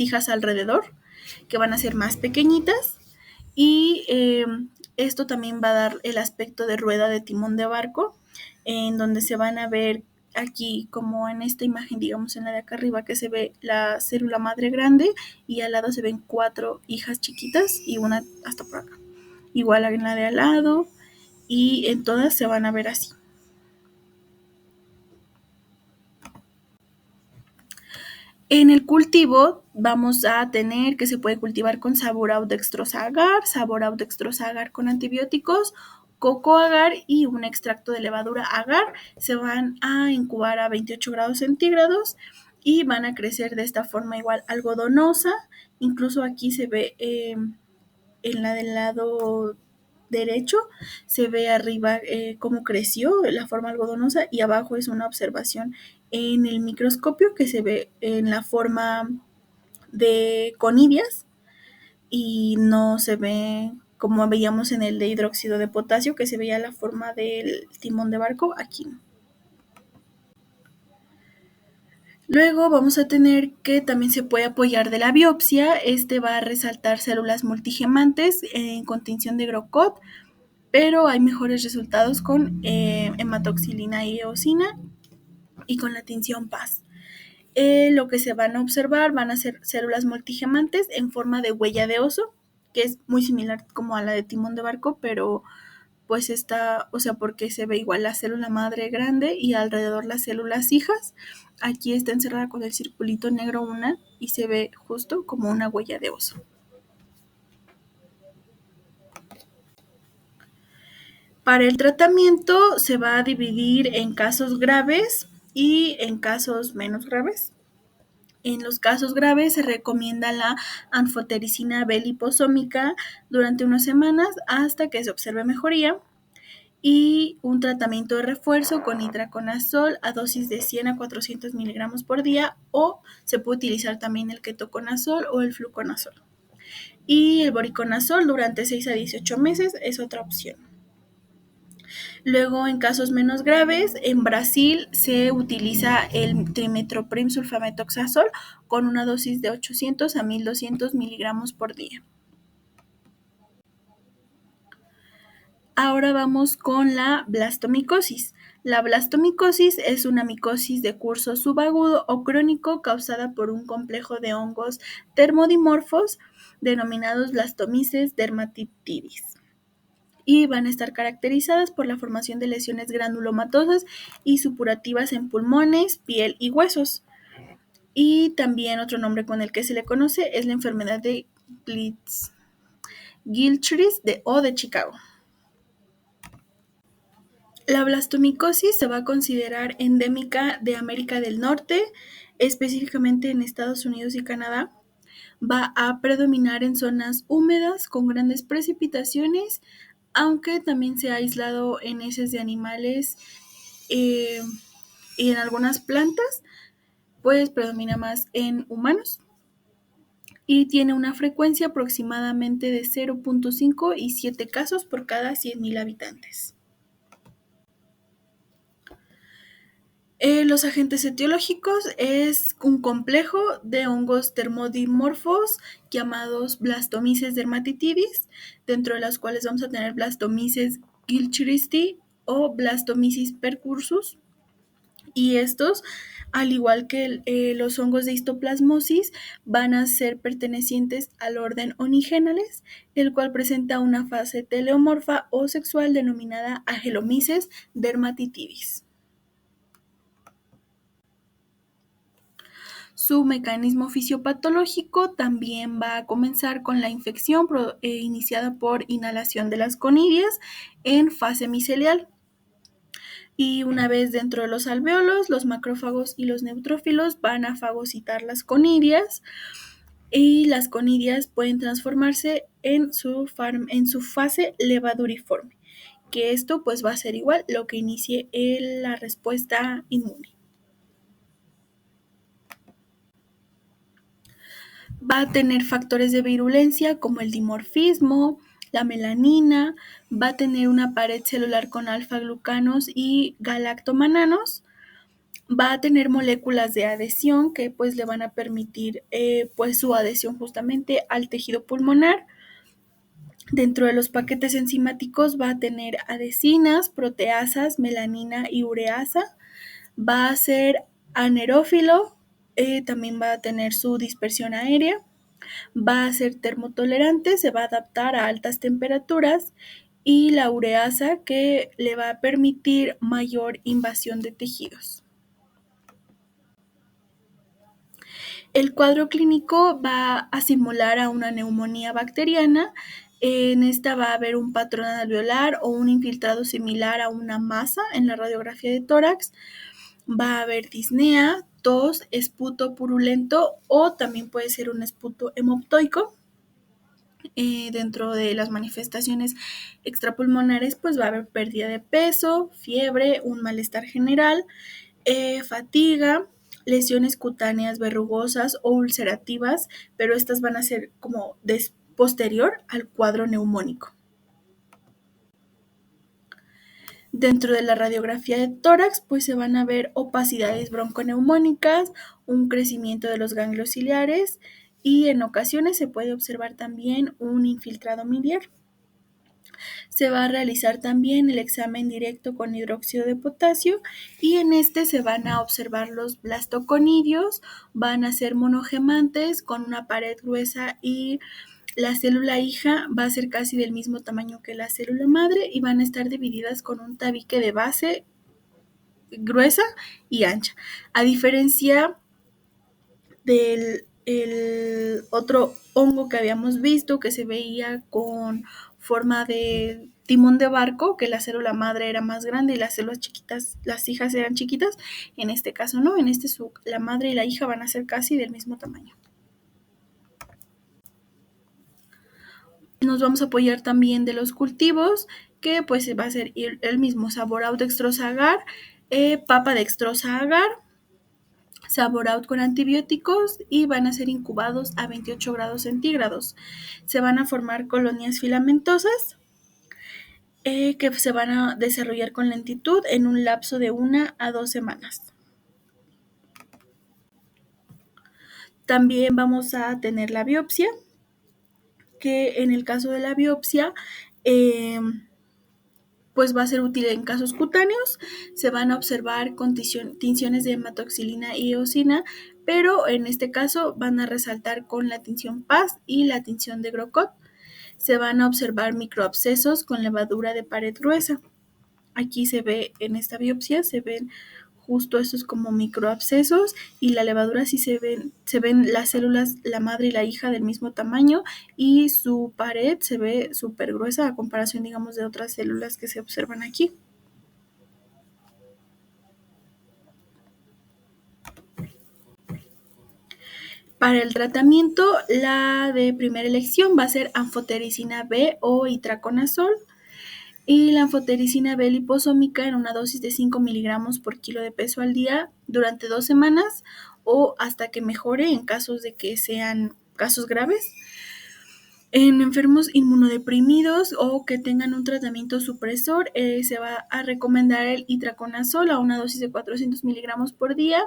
[SPEAKER 1] hijas alrededor, que van a ser más pequeñitas, y esto también va a dar el aspecto de rueda de timón de barco, en donde se van a ver aquí, como en esta imagen, digamos en la de acá arriba, que se ve la célula madre grande y al lado se ven 4 hijas chiquitas y una hasta por acá. Igual en la de al lado, y en todas se van a ver así. En el cultivo vamos a tener que se puede cultivar con Sabor-Out-Dextrosa agar, Sabor-Out-Dextrosa agar con antibióticos, coco agar y un extracto de levadura agar. Se van a incubar a 28 grados centígrados y van a crecer de esta forma igual algodonosa. Incluso aquí se ve en la del lado derecho, se ve arriba cómo creció la forma algodonosa y abajo es una observación en el microscopio que se ve en la forma de conidias y no se ve como veíamos en el de hidróxido de potasio, que se veía la forma del timón de barco. Aquí no. Luego vamos a tener que también se puede apoyar de la biopsia. Este va a resaltar células multigemantes en contención de GROCOT, pero hay mejores resultados con hematoxilina y eosina y con la tinción PAS. Lo que se van a observar van a ser células multigemantes en forma de huella de oso, que es muy similar como a la de timón de barco, pero pues está, o sea, porque se ve igual la célula madre grande y alrededor las células hijas. Aquí está encerrada con el circulito negro una y se ve justo como una huella de oso. Para el tratamiento se va a dividir en casos graves y en casos menos graves. En los casos graves se recomienda la anfotericina B liposómica durante unas semanas hasta que se observe mejoría y un tratamiento de refuerzo con itraconazol a dosis de 100 a 400 miligramos por día, o se puede utilizar también el ketoconazol o el fluconazol. Y el voriconazol durante 6 a 18 meses es otra opción. Luego, en casos menos graves, en Brasil se utiliza el trimethoprim sulfametoxazol con una dosis de 800 a 1200 miligramos por día. Ahora vamos con la blastomicosis. La blastomicosis es una micosis de curso subagudo o crónico causada por un complejo de hongos termodimorfos denominados Blastomyces dermatitidis, y van a estar caracterizadas por la formación de lesiones granulomatosas y supurativas en pulmones, piel y huesos. Y también otro nombre con el que se le conoce es la enfermedad de Gilchrist o de Chicago. La blastomicosis se va a considerar endémica de América del Norte, específicamente en Estados Unidos y Canadá. Va a predominar en zonas húmedas con grandes precipitaciones, aunque también se ha aislado en heces de animales y en algunas plantas, pues predomina más en humanos y tiene una frecuencia aproximadamente de 0.5 y 7 casos por cada 100,000 habitantes. Los agentes etiológicos es un complejo de hongos termodimorfos llamados Blastomyces dermatitidis, dentro de las cuales vamos a tener Blastomyces gilchristi o Blastomyces percursus. Y estos, al igual que los hongos de histoplasmosis, van a ser pertenecientes al orden Onigenales, el cual presenta una fase teleomorfa o sexual denominada Agelomyces dermatitidis. Su mecanismo fisiopatológico también va a comenzar con la infección iniciada por inhalación de las conidias en fase micelial. Y una vez dentro de los alvéolos, los macrófagos y los neutrófilos van a fagocitar las conidias. y las conidias pueden transformarse en su fase levaduriforme, que esto pues va a ser igual lo que inicie la respuesta inmune. Va a tener factores de virulencia como el dimorfismo, la melanina, va a tener una pared celular con alfa-glucanos y galactomananos, va a tener moléculas de adhesión que pues le van a permitir pues su adhesión justamente al tejido pulmonar. Dentro de los paquetes enzimáticos va a tener adhesinas, proteasas, melanina y ureasa. Va a ser anaerófilo, también va a tener su dispersión aérea. Va a ser termotolerante, se va a adaptar a altas temperaturas y la ureasa que le va a permitir mayor invasión de tejidos. El cuadro clínico va a simular a una neumonía bacteriana. En esta va a haber un patrón alveolar o un infiltrado similar a una masa en la radiografía de tórax. Va a haber disnea, tos, esputo purulento o también puede ser un esputo hemoptoico. Dentro de las manifestaciones extrapulmonares pues va a haber pérdida de peso, fiebre, un malestar general, fatiga, lesiones cutáneas verrugosas o ulcerativas, pero estas van a ser como posterior al cuadro neumónico. Dentro de la radiografía de tórax, pues se van a ver opacidades bronconeumónicas, un crecimiento de los ganglios ciliares y en ocasiones se puede observar también un infiltrado miliar. Se va a realizar también el examen directo con hidróxido de potasio y en este se van a observar los blastoconidios, van a ser monogemantes con una pared gruesa y la célula hija va a ser casi del mismo tamaño que la célula madre y van a estar divididas con un tabique de base gruesa y ancha. A diferencia del otro hongo que habíamos visto que se veía con forma de timón de barco, que la célula madre era más grande y las células chiquitas, las hijas eran chiquitas. En este caso no, en este la madre y la hija van a ser casi del mismo tamaño. Nos vamos a apoyar también de los cultivos, que pues va a ser el mismo Sabor dextrosa agar, papa dextrosa agar, Sabor out con antibióticos y van a ser incubados a 28 grados centígrados. Se van a formar colonias filamentosas que se van a desarrollar con lentitud en un lapso de 1 a 2 semanas. También vamos a tener la biopsia, que en el caso de la biopsia, pues va a ser útil en casos cutáneos. Se van a observar con tinciones de hematoxilina y eosina, pero en este caso van a resaltar con la tinción PAS y la tinción de Grocott. Se van a observar microabscesos con levadura de pared gruesa. Aquí se ve en esta biopsia, se ven justo estos como microabscesos y la levadura sí se ven las células, la madre y la hija del mismo tamaño y su pared se ve súper gruesa a comparación, digamos, de otras células que se observan aquí. Para el tratamiento, la de primera elección va a ser anfotericina B o itraconazol y la anfotericina B liposómica en una dosis de 5 miligramos por kilo de peso al día durante 2 semanas o hasta que mejore en casos de que sean casos graves. En enfermos inmunodeprimidos o que tengan un tratamiento supresor, se va a recomendar el itraconazol a una dosis de 400 miligramos por día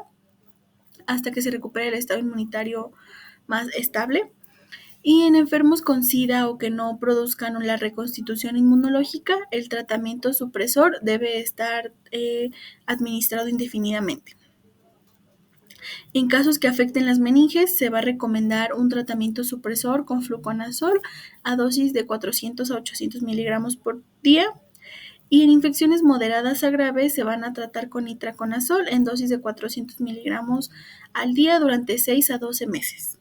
[SPEAKER 1] hasta que se recupere el estado inmunitario más estable. Y en enfermos con SIDA o que no produzcan la reconstitución inmunológica, el tratamiento supresor debe estar administrado indefinidamente. En casos que afecten las meninges, se va a recomendar un tratamiento supresor con fluconazol a dosis de 400 a 800 miligramos por día. Y en infecciones moderadas a graves se van a tratar con itraconazol en dosis de 400 miligramos al día durante 6 a 12 meses.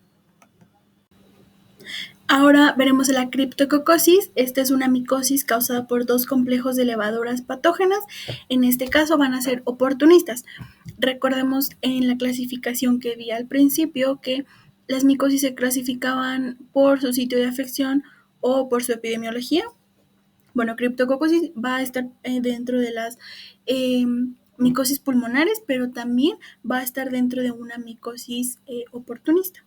[SPEAKER 1] Ahora veremos la criptococosis. Esta es una micosis causada por 2 complejos de levaduras patógenas. En este caso van a ser oportunistas. Recordemos en la clasificación que vi al principio que Las micosis se clasificaban por su sitio de afección o por su epidemiología. Bueno, Cryptococcus va a estar dentro de las micosis pulmonares, pero también va a estar dentro de una micosis oportunista,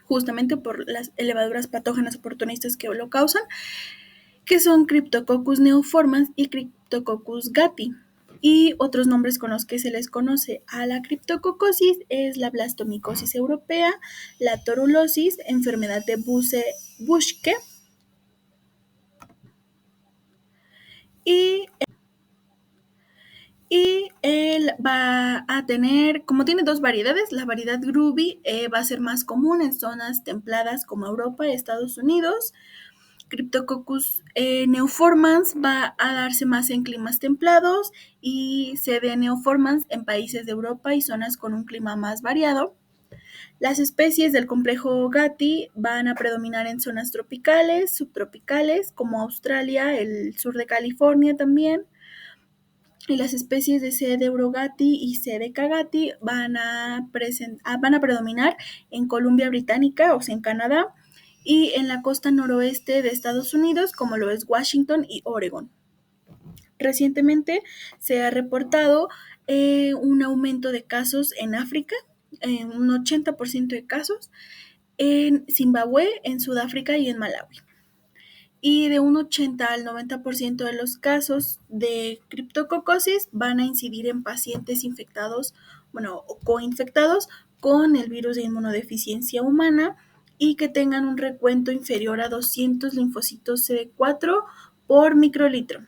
[SPEAKER 1] justamente por las levaduras patógenas oportunistas que lo causan, que son Cryptococcus neoformans y Cryptococcus gattii. Y otros nombres con los que se les conoce a la criptococosis es la blastomicosis europea, la torulosis, enfermedad de Buschke y él va a tener, como tiene dos variedades, la variedad Gruby va a ser más común en zonas templadas como Europa y Estados Unidos. Cryptococcus neoformans va a darse más en climas templados y CD neoformans en países de Europa y zonas con un clima más variado. Las especies del complejo Gattii van a predominar en zonas tropicales, subtropicales, como Australia, el sur de California también. Y las especies de C. deurogatti y C. decagatti van a predominar en Columbia Británica, o sea, en Canadá, y en la costa noroeste de Estados Unidos, como lo es Washington y Oregon. Recientemente se ha reportado un aumento de casos en África, un 80% de casos, en Zimbabue, en Sudáfrica y en Malawi. Y de un 80 al 90% de los casos de criptococosis van a incidir en pacientes infectados, bueno, o coinfectados con el virus de inmunodeficiencia humana y que tengan un recuento inferior a 200 linfocitos CD4 por microlitro.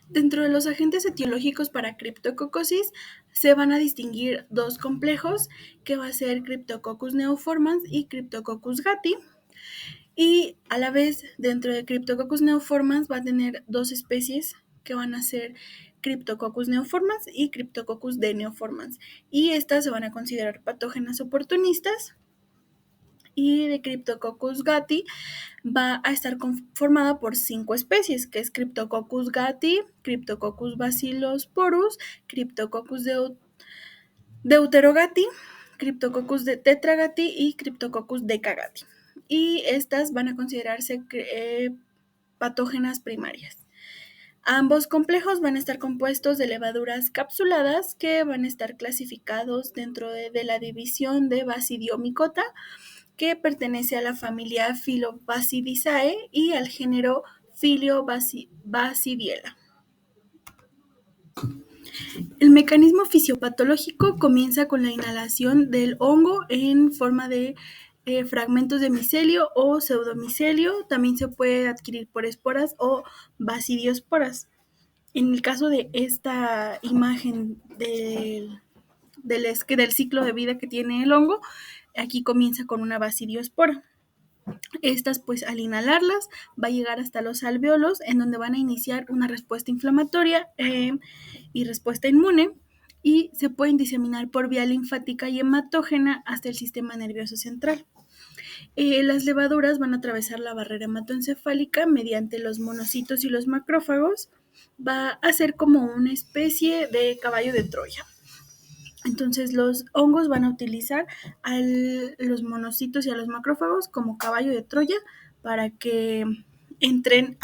[SPEAKER 1] Dentro de los agentes etiológicos para criptococosis se van a distinguir dos complejos, que va a ser Cryptococcus neoformans y Cryptococcus gattii. Y a la vez, dentro de Cryptococcus neoformans va a tener dos especies que van a ser Cryptococcus neoformans y Cryptococcus neoformans. Y estas se van a considerar patógenas oportunistas. Y de Cryptococcus gattii va a estar conformada por 5 especies, que es Cryptococcus gattii, Cryptococcus bacillosporus, Cryptococcus deuterogatti, Cryptococcus tetragatti y Cryptococcus decagatti. Y estas van a considerarse patógenas primarias. Ambos complejos van a estar compuestos de levaduras capsuladas que van a estar clasificados dentro de la división de Basidiomycota, que pertenece a la familia Phyllobacidiaceae y al género Phyllobacidiella. El mecanismo fisiopatológico comienza con la inhalación del hongo en forma de fragmentos de micelio o pseudomicelio. También se puede adquirir por esporas o basidiosporas. En el caso de esta imagen del ciclo de vida que tiene el hongo, aquí comienza con una basidiospora. Estas, pues, al inhalarlas, va a llegar hasta los alvéolos, en donde van a iniciar una respuesta inflamatoria y respuesta inmune, y se pueden diseminar por vía linfática y hematógena hasta el sistema nervioso central. Las levaduras van a atravesar la barrera hematoencefálica mediante los monocitos y los macrófagos. Va a ser como una especie de caballo de Troya. Entonces los hongos van a utilizar a los monocitos y a los macrófagos como caballo de Troya para que entren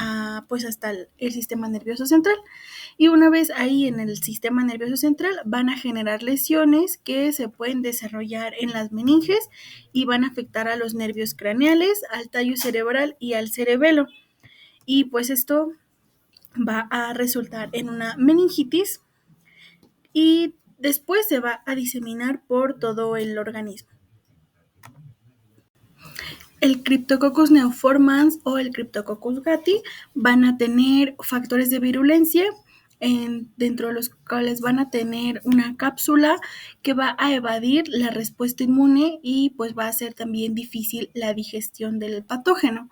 [SPEAKER 1] pues hasta el sistema nervioso central. Y una vez ahí en el sistema nervioso central van a generar lesiones que se pueden desarrollar en las meninges y van a afectar a los nervios craneales, al tallo cerebral y al cerebelo. Y pues esto va a resultar en una meningitis y después se va a diseminar por todo el organismo. El Cryptococcus neoformans o el Cryptococcus gattii van a tener factores de virulencia, dentro de los cuales van a tener una cápsula que va a evadir la respuesta inmune y pues va a ser también difícil la digestión del patógeno.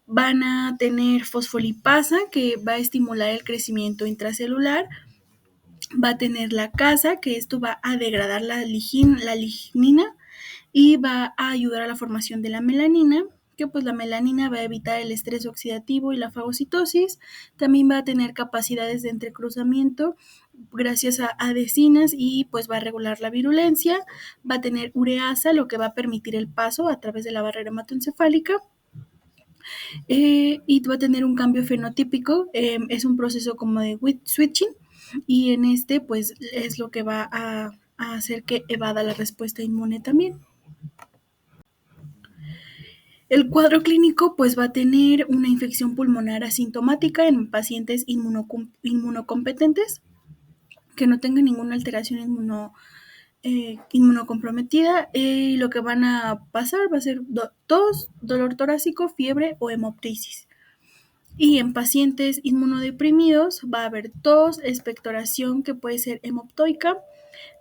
[SPEAKER 1] Van a tener fosfolipasa, que va a estimular el crecimiento intracelular. Va a tener la casa, que esto va a degradar la lignina y va a ayudar a la formación de la melanina, que pues la melanina va a evitar el estrés oxidativo y la fagocitosis. También va a tener capacidades de entrecruzamiento gracias a adhesinas y pues va a regular la virulencia. Va a tener ureasa, lo que va a permitir el paso a través de la barrera hematoencefálica. Y va a tener un cambio fenotípico, es un proceso como de switching, y en este pues es lo que va a hacer que evada la respuesta inmune también. El cuadro clínico pues va a tener una infección pulmonar asintomática en pacientes inmunocompetentes que no tengan ninguna alteración inmunocomprometida, y lo que van a pasar va a ser tos, dolor torácico, fiebre o hemoptisis. Y en pacientes inmunodeprimidos va a haber tos, expectoración que puede ser hemoptoica,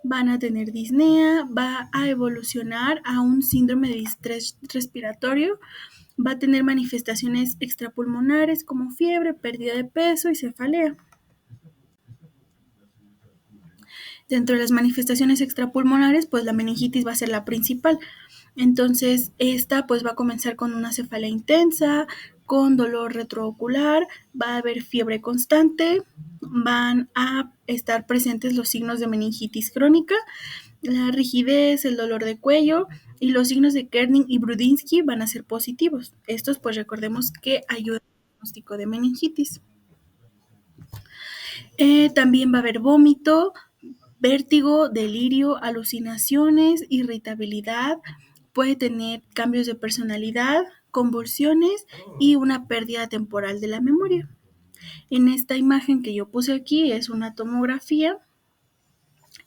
[SPEAKER 1] van a tener disnea, va a evolucionar a un síndrome de distrés respiratorio, va a tener manifestaciones extrapulmonares como fiebre, pérdida de peso y cefalea. Dentro de las manifestaciones extrapulmonares, pues la meningitis va a ser la principal. Entonces, esta pues va a comenzar con una cefalea intensa, con dolor retroocular, va a haber fiebre constante, van a estar presentes los signos de meningitis crónica, la rigidez, el dolor de cuello, y los signos de Kerning y Brudinsky van a ser positivos. Estos pues recordemos que ayudan al diagnóstico de meningitis. También va a haber vómito, vértigo, delirio, alucinaciones, irritabilidad, puede tener cambios de personalidad, convulsiones y una pérdida temporal de la memoria. En esta imagen que yo puse aquí es una tomografía,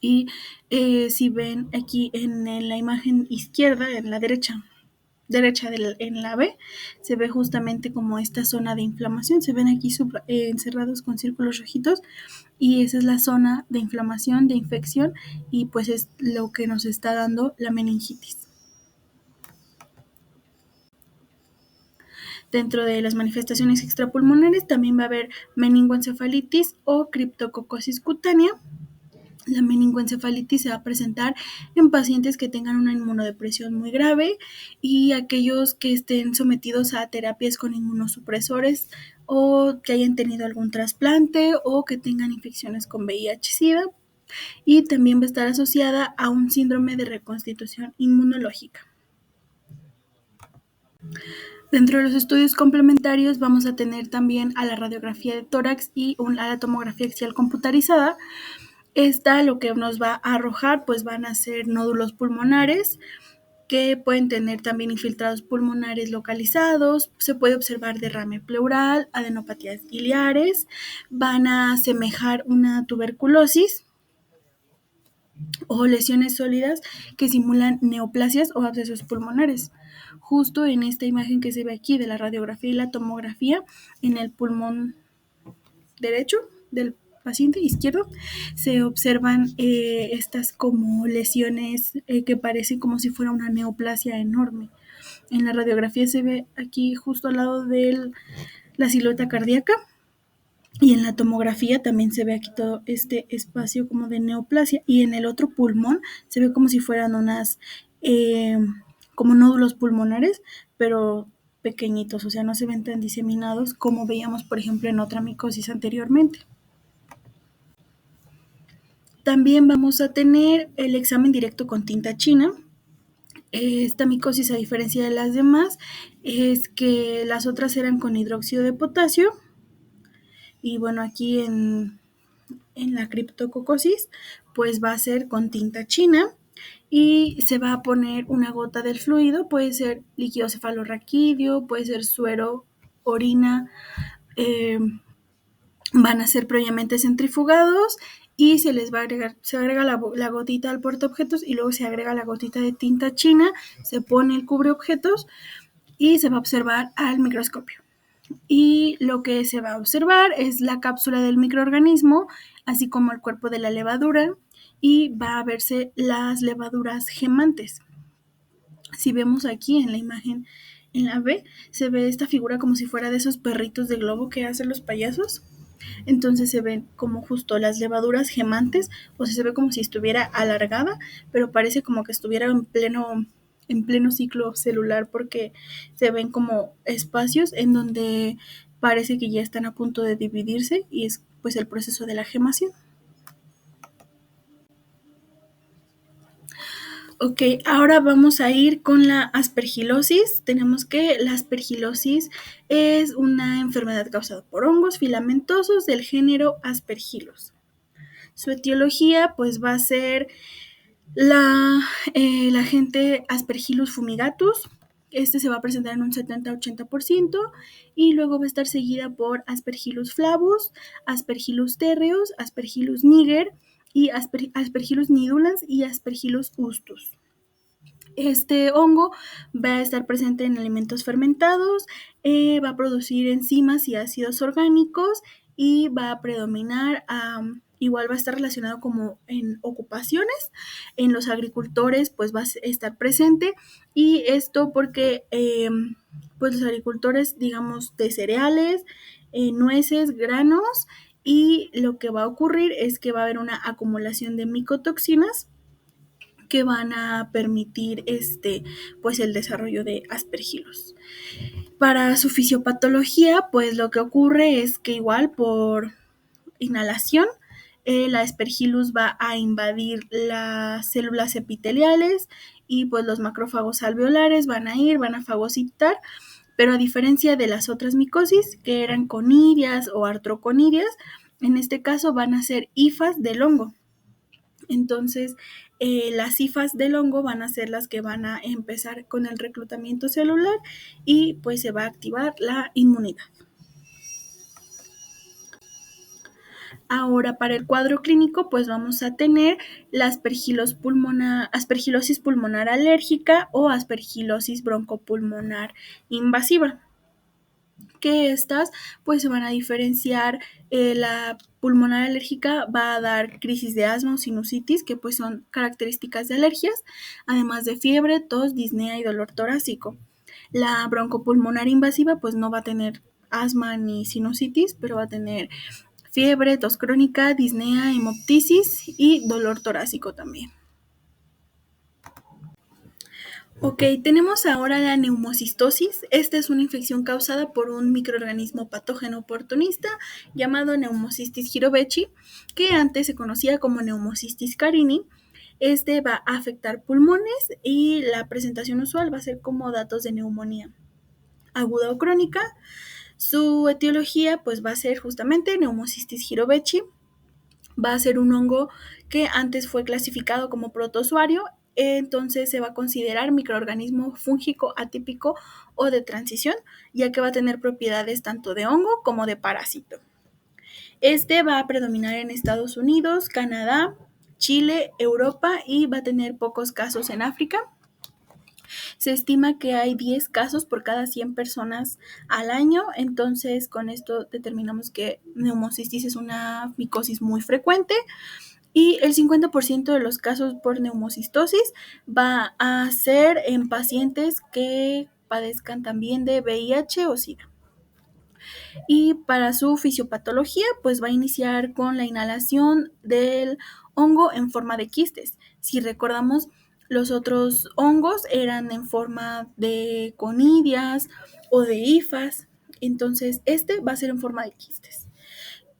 [SPEAKER 1] y si ven aquí en la imagen izquierda, en la derecha en la B, se ve justamente como esta zona de inflamación. Se ven aquí encerrados con círculos rojitos, y esa es la zona de inflamación, de infección, y pues es lo que nos está dando la meningitis. Dentro de las manifestaciones extrapulmonares también va a haber meningoencefalitis o criptococosis cutánea. La meningoencefalitis se va a presentar en pacientes que tengan una inmunodepresión muy grave y aquellos que estén sometidos a terapias con inmunosupresores, o que hayan tenido algún trasplante, o que tengan infecciones con VIH-Sida, y también va a estar asociada a un síndrome de reconstitución inmunológica. Dentro de los estudios complementarios vamos a tener también a la radiografía de tórax y a la tomografía axial computarizada. Esta lo que nos va a arrojar pues van a ser nódulos pulmonares que pueden tener también infiltrados pulmonares localizados, se puede observar derrame pleural, adenopatías biliares, van a asemejar una tuberculosis o lesiones sólidas que simulan neoplasias o abscesos pulmonares. Justo en esta imagen que se ve aquí de la radiografía y la tomografía, en el pulmón derecho del paciente izquierdo se observan estas como lesiones que parecen como si fuera una neoplasia enorme. En la radiografía se ve aquí justo al lado de la silueta cardíaca, y en la tomografía también se ve aquí todo este espacio como de neoplasia, y en el otro pulmón se ve como si fueran unas como nódulos pulmonares, pero pequeñitos, o sea, no se ven tan diseminados como veíamos, por ejemplo, en otra micosis anteriormente. También vamos a tener el examen directo con tinta china. Esta micosis, a diferencia de las demás, es que las otras eran con hidróxido de potasio, y bueno, aquí en la criptococosis pues va a ser con tinta china, y se va a poner una gota del fluido, puede ser líquido cefalorraquídeo, puede ser suero, orina, van a ser previamente centrifugados, y se agrega la gotita al portaobjetos, y luego se agrega la gotita de tinta china, se pone el cubreobjetos y se va a observar al microscopio. Y lo que se va a observar es la cápsula del microorganismo, así como el cuerpo de la levadura, y va a verse las levaduras gemantes. Si vemos aquí en la imagen, en la B, se ve esta figura como si fuera de esos perritos de globo que hacen los payasos. Entonces se ven como justo las levaduras gemantes, o sea, se ve como si estuviera alargada, pero parece como que estuviera en pleno en pleno ciclo celular porque se ven como espacios en donde parece que ya están a punto de dividirse y es pues el proceso de la gemación. Ok, ahora vamos a ir con la aspergilosis. Tenemos que la aspergilosis es una enfermedad causada por hongos filamentosos del género Aspergillus. Su etiología pues va a ser el agente Aspergillus fumigatus. Este se va a presentar en un 70-80% y luego va a estar seguida por Aspergillus flavus, Aspergillus terreus, Aspergillus niger y Aspergillus nidulans y Aspergillus ustus. Este hongo va a estar presente en alimentos fermentados, va a producir enzimas y ácidos orgánicos y va a predominar, igual va a estar relacionado como en ocupaciones, en los agricultores pues va a estar presente y esto porque pues los agricultores digamos de cereales, nueces, granos y lo que va a ocurrir es que va a haber una acumulación de micotoxinas que van a permitir pues el desarrollo de aspergilos. Para su fisiopatología, pues lo que ocurre es que igual por inhalación, la aspergillus va a invadir las células epiteliales y pues los macrófagos alveolares van a fagocitar, pero a diferencia de las otras micosis que eran conirias o artroconirias, en este caso van a ser hifas del hongo. Entonces, las cifas del hongo van a ser las que van a empezar con el reclutamiento celular y pues se va a activar la inmunidad. Ahora, para el cuadro clínico, pues vamos a tener la aspergilosis pulmonar alérgica o aspergilosis broncopulmonar invasiva, que estas pues se van a diferenciar. La pulmonar alérgica va a dar crisis de asma o sinusitis, que pues son características de alergias, además de fiebre, tos, disnea y dolor torácico. La broncopulmonar invasiva pues no va a tener asma ni sinusitis, pero va a tener fiebre, tos crónica, disnea, hemoptisis y dolor torácico también. Ok, tenemos ahora la neumocistosis. Esta es una infección causada por un microorganismo patógeno oportunista llamado Pneumocystis jirovecii, que antes se conocía como Pneumocystis carini. Este va a afectar pulmones y la presentación usual va a ser como datos de neumonía aguda o crónica. Su etiología pues va a ser justamente Pneumocystis jirovecii. Va a ser un hongo que antes fue clasificado como protozoario, entonces se va a considerar microorganismo fúngico atípico o de transición, ya que va a tener propiedades tanto de hongo como de parásito. Este va a predominar en Estados Unidos, Canadá, Chile, Europa y va a tener pocos casos en África. Se estima que hay 10 casos por cada 100 personas al año, entonces con esto determinamos que neumocistis es una micosis muy frecuente. Y el 50% de los casos por neumocistosis va a ser en pacientes que padezcan también de VIH o SIDA. Y para su fisiopatología, pues va a iniciar con la inhalación del hongo en forma de quistes. Si recordamos, los otros hongos eran en forma de conidias o de hifas, entonces este va a ser en forma de quistes.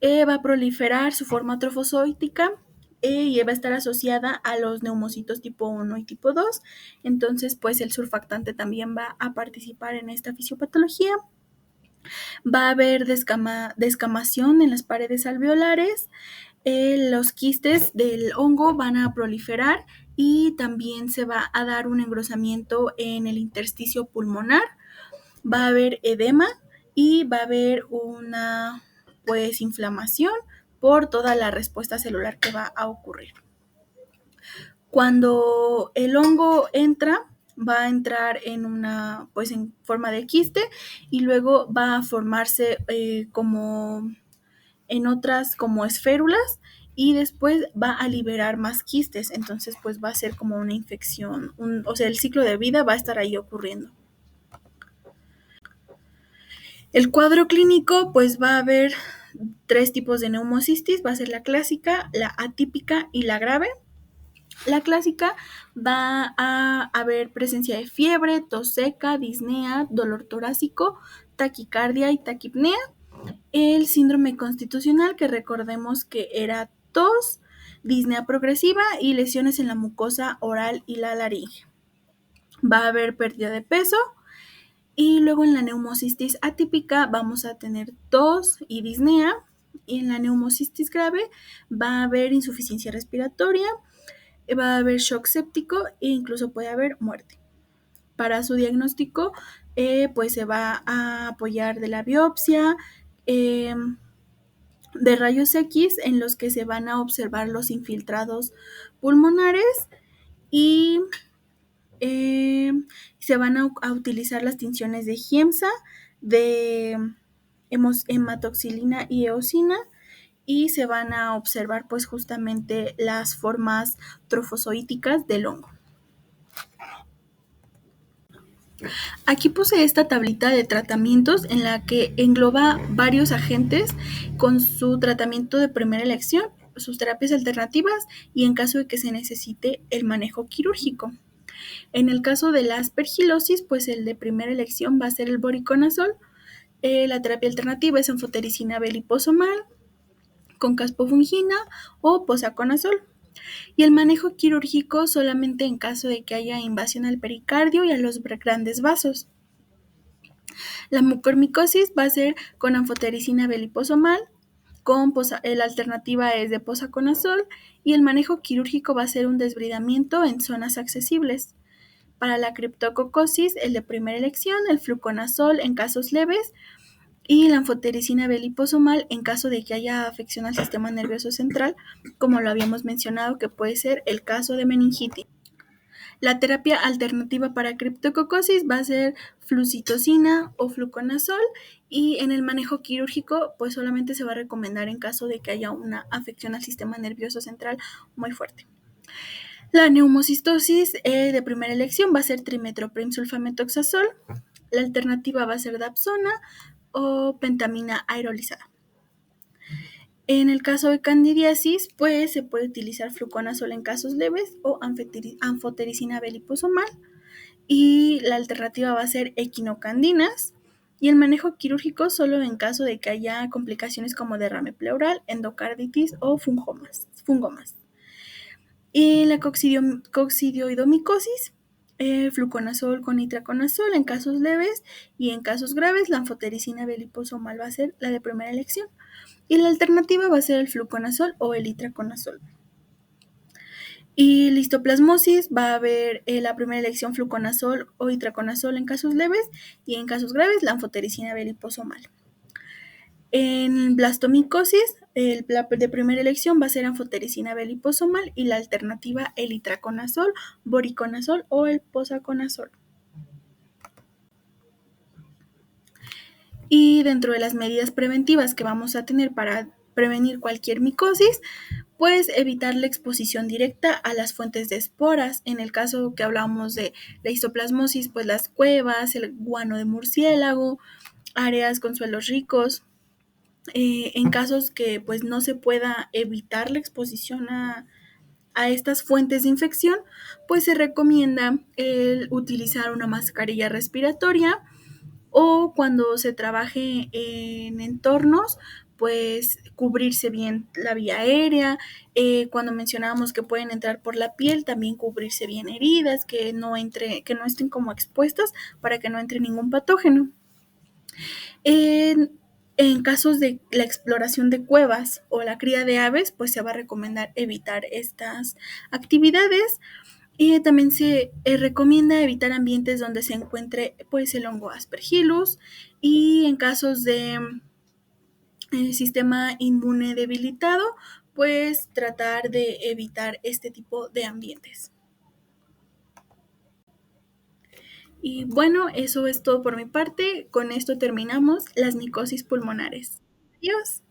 [SPEAKER 1] Va a proliferar su forma trofozoítica y va a estar asociada a los neumocitos tipo 1 y tipo 2. Entonces, pues el surfactante también va a participar en esta fisiopatología. Va a haber descamación en las paredes alveolares. Los quistes del hongo van a proliferar y también se va a dar un engrosamiento en el intersticio pulmonar. Va a haber edema y va a haber una pues inflamación por toda la respuesta celular que va a ocurrir. Cuando el hongo entra, va a entrar en una pues en forma de quiste y luego va a formarse como en otras como esférulas y después va a liberar más quistes, entonces pues va a ser como una infección, o sea, el ciclo de vida va a estar ahí ocurriendo. El cuadro clínico, pues va a haber 3 tipos de neumocistis, va a ser la clásica, la atípica y la grave. La clásica va a haber presencia de fiebre, tos seca, disnea, dolor torácico, taquicardia y taquipnea. El síndrome constitucional, que recordemos que era tos, disnea progresiva y lesiones en la mucosa oral y la laringe. Va a haber pérdida de peso. Y luego en la neumocistis atípica vamos a tener tos y disnea. Y en la neumocistis grave va a haber insuficiencia respiratoria, va a haber shock séptico e incluso puede haber muerte. Para su diagnóstico, pues se va a apoyar de la biopsia, de rayos X en los que se van a observar los infiltrados pulmonares y se van a utilizar las tinciones de Giemsa, de hematoxilina y eosina, y se van a observar pues justamente las formas trofozoíticas del hongo. Aquí puse esta tablita de tratamientos en la que engloba varios agentes con su tratamiento de primera elección, sus terapias alternativas y en caso de que se necesite el manejo quirúrgico. En el caso de la aspergilosis, pues el de primera elección va a ser el voriconazol. La terapia alternativa es anfotericina B liposomal con caspofungina o posaconazol. Y el manejo quirúrgico solamente en caso de que haya invasión al pericardio y a los grandes vasos. La mucormicosis va a ser con anfotericina B liposomal, la alternativa es de posaconazol y el manejo quirúrgico va a ser un desbridamiento en zonas accesibles. Para la criptococosis, el de primera elección, el fluconazol en casos leves y la anfotericina B liposomal en caso de que haya afección al sistema nervioso central, como lo habíamos mencionado que puede ser el caso de meningitis. La terapia alternativa para criptococosis va a ser flucitocina o fluconazol y en el manejo quirúrgico pues solamente se va a recomendar en caso de que haya una afección al sistema nervioso central muy fuerte. La neumocistosis de primera elección va a ser trimetoprim sulfametoxazol. La alternativa va a ser dapsona o pentamina aerolizada. En el caso de candidiasis, pues se puede utilizar fluconazol en casos leves o anfotericina B liposomal y la alternativa va a ser equinocandinas y el manejo quirúrgico solo en caso de que haya complicaciones como derrame pleural, endocarditis o fungomas. Y la coccidioidomicosis, fluconazol con itraconazol en casos leves y en casos graves la anfotericina B liposomal va a ser la de primera elección y la alternativa va a ser el fluconazol o el itraconazol. Y listoplasmosis va a haber la primera elección fluconazol o itraconazol en casos leves y en casos graves la anfotericina B liposomal. En blastomicosis, el de primera elección va a ser anfotericina B liposomal y la alternativa el itraconazol, voriconazol o el posaconazol. Y dentro de las medidas preventivas que vamos a tener para prevenir cualquier micosis, pues evitar la exposición directa a las fuentes de esporas. En el caso que hablamos de la histoplasmosis, pues las cuevas, el guano de murciélago, áreas con suelos ricos. En casos que pues no se pueda evitar la exposición a estas fuentes de infección, pues se recomienda el utilizar una mascarilla respiratoria o cuando se trabaje en entornos, pues cubrirse bien la vía aérea. Cuando mencionábamos que pueden entrar por la piel, también cubrirse bien heridas, que no estén como expuestas para que no entre ningún patógeno. En casos de la exploración de cuevas o la cría de aves, pues se va a recomendar evitar estas actividades. Y también se recomienda evitar ambientes donde se encuentre pues el hongo Aspergillus y en casos de sistema inmune debilitado, pues tratar de evitar este tipo de ambientes. Y bueno, eso es todo por mi parte. Con esto terminamos las micosis pulmonares. Adiós.